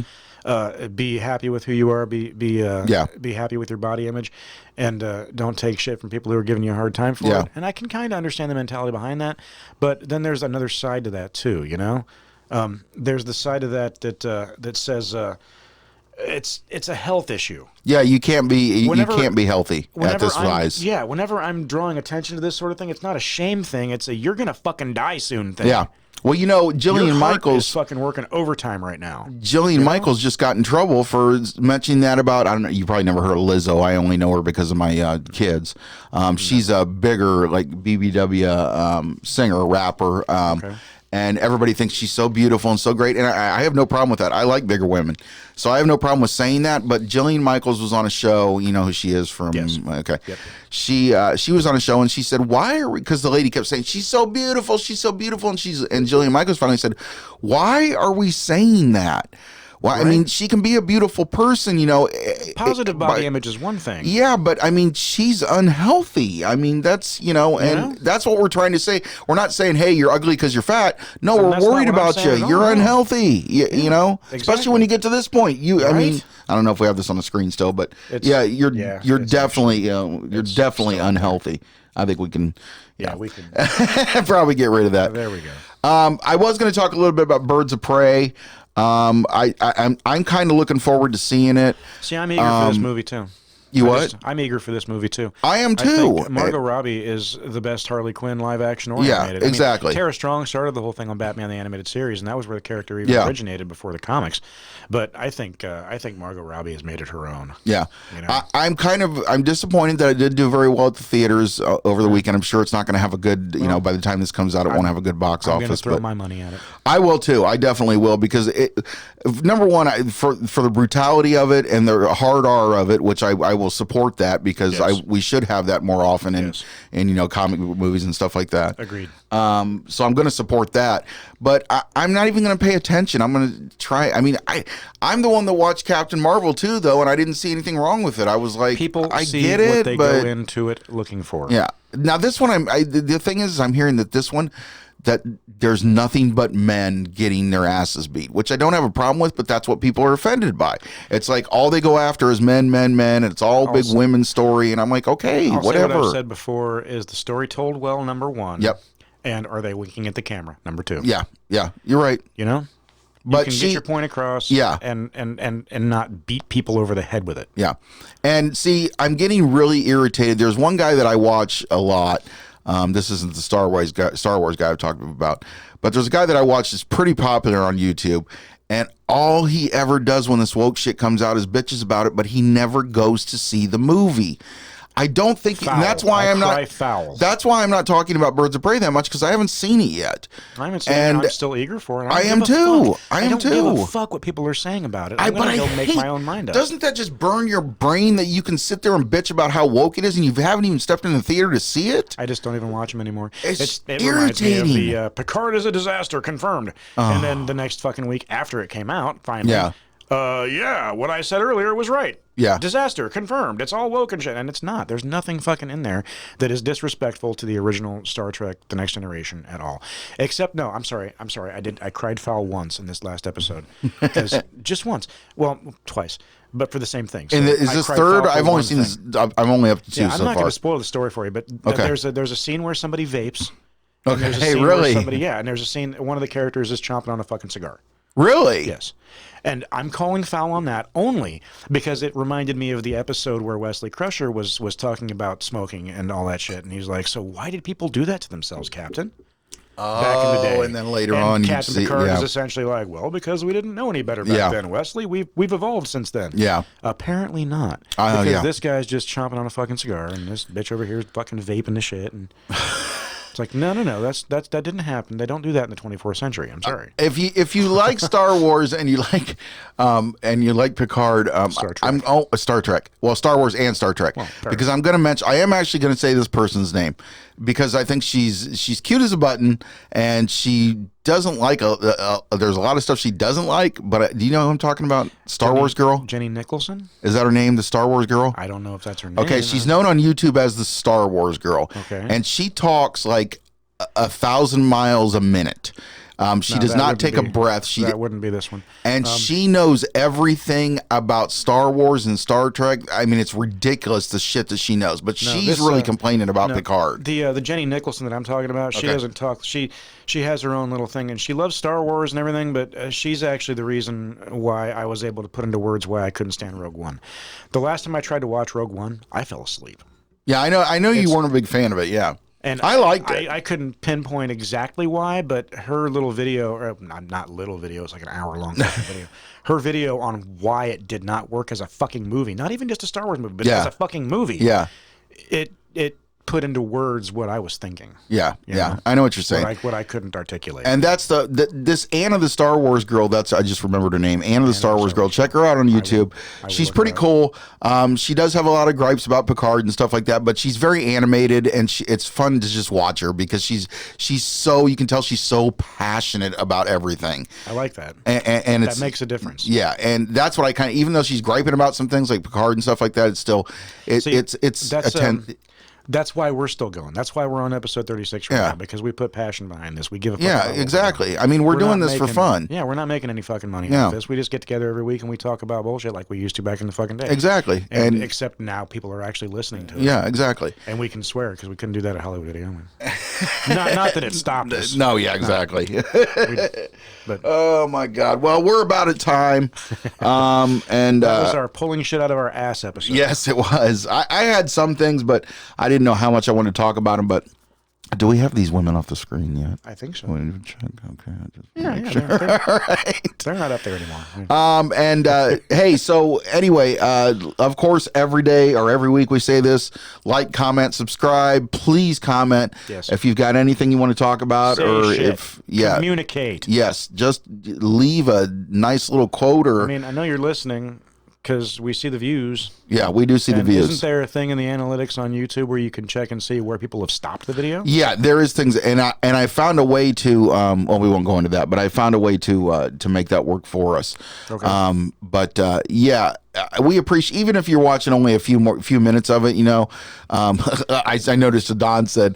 Be happy with who you are. Be happy with your body image, and don't take shit from people who are giving you a hard time for it. And I can kind of understand the mentality behind that. But then there's another side to that too. There's the side of that says. It's a health issue. Yeah, you can't be healthy at this size. Yeah, whenever I'm drawing attention to this sort of thing, it's not a shame thing. It's a you're gonna fucking die soon thing. Yeah. Well, Jillian Michaels is fucking working overtime right now. Jillian Michaels just got in trouble for mentioning that about, I don't know, you probably never heard of Lizzo. I only know her because of my kids. She's a bigger BBW singer, rapper. And everybody thinks she's so beautiful and so great. And I have no problem with that. I like bigger women. So I have no problem with saying that. But Jillian Michaels was on a show. You know who she is from? Yes. Okay. Yep. She was on a show and she said, why are we, because the lady kept saying, she's so beautiful. She's so beautiful. And Jillian Michaels finally said, why are we saying that? Well, right. I mean, she can be a beautiful person, Positive body image is one thing. Yeah, but I mean, she's unhealthy. I mean, that's, and that's what we're trying to say. We're not saying, hey, you're ugly because you're fat. No, we're worried about you. You're unhealthy, exactly. Especially when you get to this point. I mean, I don't know if we have this on the screen still, but you're definitely unhealthy. I think we can. Yeah, we can probably get rid of that. There we go. I was going to talk a little bit about Birds of Prey. I'm kind of looking forward to seeing it. See, I'm eager for this movie too. I'm eager for this movie too. I am too. I think Margot Robbie is the best Harley Quinn live action or animated. Yeah, exactly. Tara Strong started the whole thing on Batman the Animated Series, and that was where the character even originated before the comics. But I think Margot Robbie has made it her own. Yeah, I'm disappointed that I did do very well at the theaters over the weekend. I'm sure it's not going to have a good, by the time this comes out, it won't have a good box office. I'm going to throw my money at it. I will too. I definitely will, because number one, for the brutality of it and the hard R of it, which I will support that, because we should have that more often in comic book movies and stuff like that. Agreed. So I'm going to support that, but I'm not even going to pay attention. I'm going to try. I mean, I'm the one that watched Captain Marvel too, though, and I didn't see anything wrong with it. I was like, I get it, what they but go into it looking for. Yeah. Now this one, the thing is, I'm hearing that this one, that there's nothing but men getting their asses beat, which I don't have a problem with, but that's what people are offended by. It's like all they go after is men, and it's all big women's story, and I'm like, okay, whatever. Say what I've said before is the story told well, number one. Yep. And are they winking at the camera? Number two. Yeah, you're right. But you can get your point across, and not beat people over the head with it. Yeah, and see, I'm getting really irritated. There's one guy that I watch a lot. This isn't the Star Wars guy I've talked about, but there's a guy that I watch that's pretty popular on YouTube, and all he ever does when this woke shit comes out is bitches about it, but he never goes to see the movie. I don't think, and that's why I'm not. Foul. That's why I'm not talking about Birds of Prey that much, because I haven't seen it yet. I haven't seen it. I'm still eager for it. I am too. I don't give a fuck what people are saying about it. I'm gonna go make my own mind up. Doesn't that just burn your brain that you can sit there and bitch about how woke it is, and you haven't even stepped in the theater to see it? I just don't even watch them anymore. It irritating. Reminds me of the Picard is a disaster confirmed, and then the next fucking week after it came out, finally. What I said earlier was right. Yeah. Disaster confirmed. It's all woke and shit, and it's not. There's nothing fucking in there that is disrespectful to the original Star Trek: The Next Generation at all. Except, no, I'm sorry. I cried foul once in this last episode, because just once. Well, twice, but for the same thing. So and is this third? I've only seen this. I'm only up to two so far. I'm not going to spoil the story for you, but there's a scene where somebody vapes. Okay, really? And there's a scene. One of the characters is chomping on a fucking cigar. Really? Yes. And I'm calling foul on that only because it reminded me of the episode where Wesley Crusher was talking about smoking and all that shit. And he's like, so why did people do that to themselves, Captain? Back in the day. And then later on, Captain Picard is essentially like, well, because we didn't know any better back then, Wesley. We've evolved since then. Yeah. Apparently not. Because this guy's just chomping on a fucking cigar, and this bitch over here is fucking vaping the shit. And it's like, no, that didn't happen. They don't do that in the 24th century. I'm sorry. If you like Star Wars and you like Picard, Star Trek. Star Trek. Well, Star Wars and Star Trek. Because I'm going to mention, I am actually going to say this person's name because I think she's cute as a button and she doesn't like there's a lot of stuff she doesn't like. But do you know who I'm talking about? Star Wars girl. Jenny Nicholson. Is that her name? The Star Wars girl. I don't know if that's her name. Okay, she's known on YouTube as the Star Wars girl. Okay, and she talks like 1,000 miles a minute. She does not take a breath. That wouldn't be this one. And she knows everything about Star Wars and Star Trek. I mean, it's ridiculous the shit that she knows. But she's really complaining about Picard. The Jenny Nicholson that I'm talking about, she doesn't talk. She has her own little thing, and she loves Star Wars and everything. But she's actually the reason why I was able to put into words why I couldn't stand Rogue One. The last time I tried to watch Rogue One, I fell asleep. Yeah, I know you weren't a big fan of it. Yeah. And I liked it. I couldn't pinpoint exactly why, but her little video, or not little video, it's like an hour-long video. Her video on why it did not work as a fucking movie, not even just a Star Wars movie, but as a fucking movie. Yeah. It put into words what I was thinking. Yeah, know? I know what you're saying. What I couldn't articulate. And that's this Anna the Star Wars girl. I just remembered her name. Anna the Star Wars girl. Check her out on YouTube. She's pretty cool. She does have a lot of gripes about Picard and stuff like that, but she's very animated and it's fun to just watch her because she's so, you can tell she's so passionate about everything. I like that. And that makes a difference. Yeah, and that's what I kind of, even though she's griping about some things like Picard and stuff like that, it's still that's why we're still going. That's why we're on episode 36 right now, because we put passion behind this. We give a fuck about exactly. I mean, we're doing this for fun. Yeah, we're not making any fucking money out of this. We just get together every week and we talk about bullshit like we used to back in the fucking day. Exactly. And except now people are actually listening to it. Yeah, exactly. And we can swear because we couldn't do that at Hollywood Video. not that it stopped us. No, yeah, exactly. Oh my God. Well, we're about at time. And that was our pulling shit out of our ass episode. Yes, it was. I had some things, but I didn't know how much I wanted to talk about them. But do we have these women off the screen yet? I think so. Okay. Sure. They're not up there anymore. Hey, so anyway, of course, every day or every week we say this: like, comment, subscribe. Please comment if you've got anything you want to talk about, communicate. Yes, just leave a nice little quote or. I mean, I know you're listening because we see the views. Yeah, we do see the views. Isn't there a thing in the analytics on YouTube where you can check and see where people have stopped the video? Yeah, there is things, and I found a way to. Well, we won't go into that, but I found a way to make that work for us. Okay. We appreciate, even if you're watching only a few minutes of it. You know, I noticed Don said.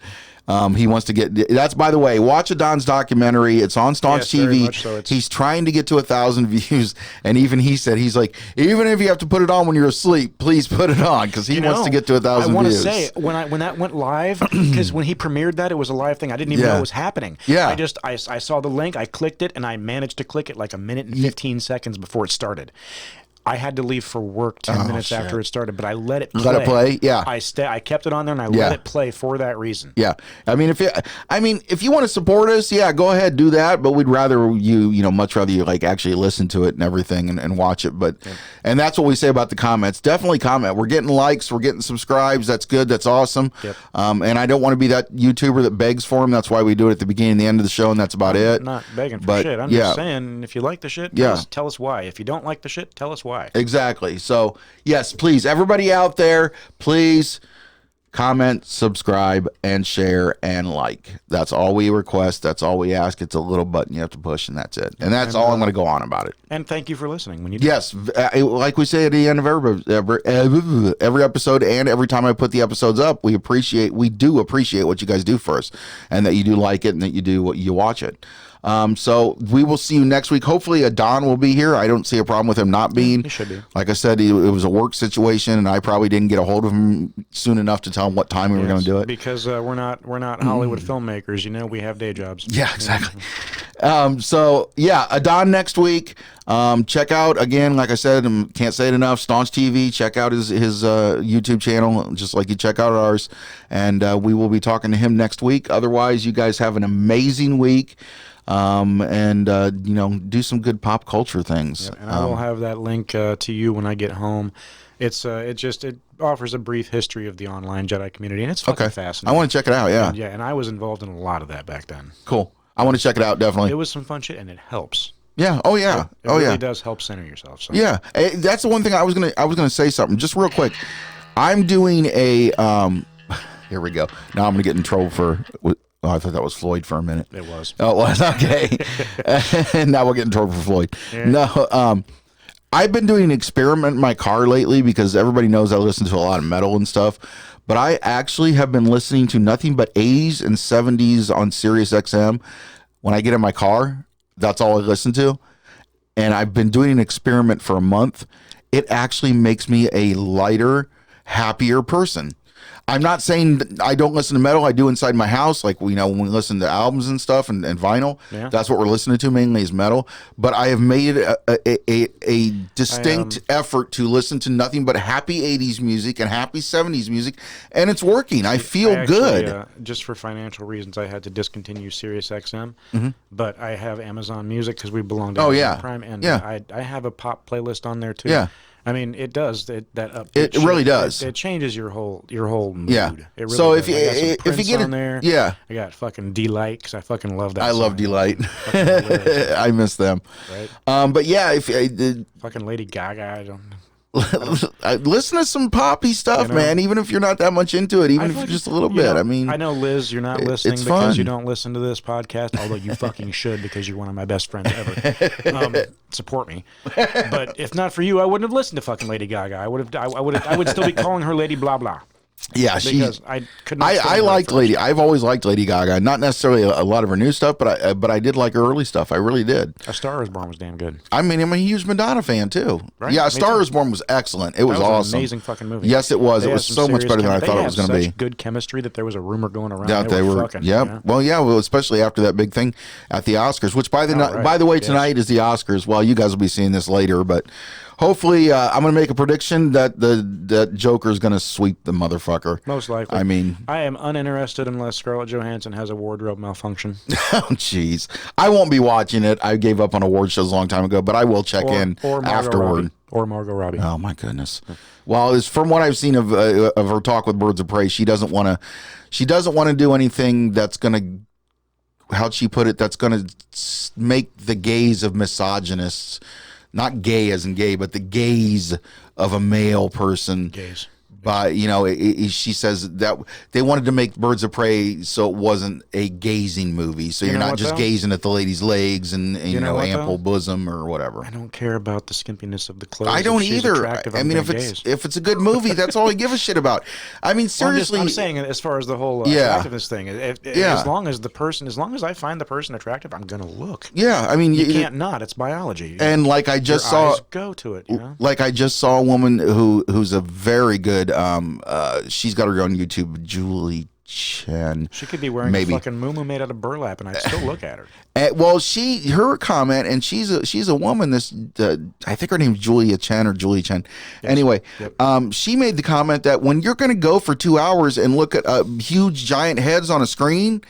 He wants to get, that's, by the way, watch Don's documentary. It's on Staunch TV. So. He's trying to get to 1,000 views. And even he said, he's like, even if you have to put it on when you're asleep, please put it on. Cause he wants to get to 1,000 views. I want to say when that went live, because when he premiered that, it was a live thing. I didn't even know it was happening. Yeah. I saw the link. I clicked it and I managed to click it like a minute and 15 seconds before it started. I had to leave for work 10 minutes after it started, but I let it play. Let it play, yeah. I kept it on there and I let it play for that reason. Yeah, I mean, if you want to support us, go ahead, do that. But we'd rather much rather you like actually listen to it and everything and watch it. But and that's what we say about the comments. Definitely comment. We're getting likes, we're getting subscribes. That's good. That's awesome. Yep. And I don't want to be that YouTuber that begs for them. That's why we do it at the beginning and the end of the show, and that's about it. I'm not begging for shit. I'm just saying, if you like the shit, tell us why. If you don't like the shit, tell us why. Exactly. So, yes, please, everybody out there, please comment, subscribe, and share, and like. That's all we request. That's all we ask. It's a little button you have to push, and that's it. And that's all I'm going to go on about it. And thank you for listening. When you do. Yes, like we say at the end of every episode, and every time I put the episodes up, we do appreciate what you guys do for us, and that you do like it, and that you watch it. So we will see you next week. Hopefully Don will be here. I don't see a problem with him not being. He should be. Like I said, it was a work situation, and I probably didn't get a hold of him soon enough to tell him what time we were going to do it. Because we're not Hollywood filmmakers. We have day jobs. Yeah, exactly. So yeah, Adon next week. Check out again, like I said, can't say it enough. Staunch TV. Check out his YouTube channel, just like you check out ours. And we will be talking to him next week. Otherwise, you guys have an amazing week. And do some good pop culture things. Yeah, and I will have that link to you when I get home. It offers a brief history of the online Jedi community, and it's fucking fascinating. I want to check it out. Yeah, and I was involved in a lot of that back then. Cool. I want to check it out, definitely. It was some fun shit, and it helps. Yeah. Oh yeah. It really does help center yourself. So. Yeah. That's the one thing I was gonna say something just real quick. I'm doing a here we go. Now I'm gonna get in trouble for. Oh, I thought that was Floyd for a minute. It was. Oh, it was okay. And now we'll get in trouble for Floyd. Yeah. No. I've been doing an experiment in my car lately because everybody knows I listen to a lot of metal and stuff. But I actually have been listening to nothing but 80s and 70s on Sirius XM when I get in my car. That's all I listen to. And I've been doing an experiment for a month. It actually makes me a lighter, happier person. I'm not saying I don't listen to metal. I do inside my house. Like, when we listen to albums and stuff and vinyl, that's what we're listening to mainly is metal. But I have made a distinct effort to listen to nothing but happy 80s music and happy 70s music. And it's working. I feel good. Just for financial reasons, I had to discontinue Sirius XM. But I have Amazon Music because we belong to Amazon Prime. And I have a pop playlist on there too. Yeah. I mean, it does it really does. It changes your whole mood. Yeah. It really so does. if you get on there, I got fucking Delight because I fucking love that. I love Delight. I miss them. Right. But yeah, if fucking Lady Gaga, I don't. Listen to some poppy stuff, man. Even if you're not that much into it, even if you're just a little bit. I mean, I know, Liz, you're not listening because you don't listen to this podcast. Although you fucking should, because you're one of my best friends ever. Support me. But if not for you, I wouldn't have listened to fucking Lady Gaga. I would still be calling her Lady Blah Blah. Yeah, because I couldn't. I liked Lady. I've always liked Lady Gaga. Not necessarily a lot of her new stuff, but I did like her early stuff. I really did. A Star Is Born was damn good. I mean, I'm a huge Madonna fan too. Right? Yeah, A Star Is Born was excellent. It was awesome. An amazing fucking movie. Yes, it was. It was so much better than I thought it was going to be. Good chemistry that there was a rumor going around. That they were fucking. Yep. Yeah. Well, especially after that big thing at the Oscars. Which by the way, tonight is the Oscars. Well, you guys will be seeing this later, but. Hopefully, I'm going to make a prediction that Joker's going to sweep the motherfucker. Most likely. I mean, I am uninterested unless Scarlett Johansson has a wardrobe malfunction. Oh, jeez. I won't be watching it. I gave up on award shows a long time ago, but I will check in afterward. Or Margot Robbie. Oh my goodness. Well, from what I've seen of her talk with Birds of Prey, she doesn't want to do anything that's going to, how'd she put it? That's going to make the gaze of misogynists. Not gay as in gay, but the gaze of a male person. Gaze. By she says that they wanted to make Birds of Prey so it wasn't a gazing movie. So you're not just gazing at the lady's legs and ample bosom or whatever. I don't care about the skimpiness of the clothes. I don't either. I mean, if it's a good movie, that's all I give a shit about. I mean, seriously. I'm saying as far as the whole attractiveness thing. As long as I find the person attractive, I'm gonna look. Yeah, I mean, you can't not. It's biology. And like I just saw, go to it. Like I just saw a woman who's a very good. She's got her own YouTube, Julie Chen. She could be wearing a fucking muumuu made out of burlap, and I'd still look at her. Well, her comment, and she's a woman. I think her name's Julia Chen or Julie Chen. Yes. Anyway, she made the comment that when you're going to go for 2 hours and look at huge giant heads on a screen,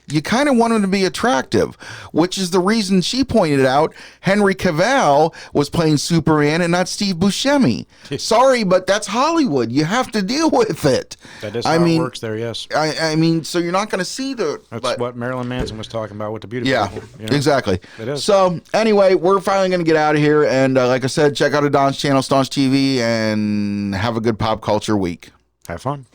you kind of want them to be attractive, which is the reason she pointed out Henry Cavill was playing Superman and not Steve Buscemi. Sorry, but that's Hollywood. You have to deal with it. That is how it works there, yes. I mean, so you're not going to see That's what Marilyn Manson was talking about with the beauty people. Exactly. It is. So, anyway, we're finally going to get out of here. And like I said, check out Adon's channel, Staunch TV, and have a good pop culture week. Have fun.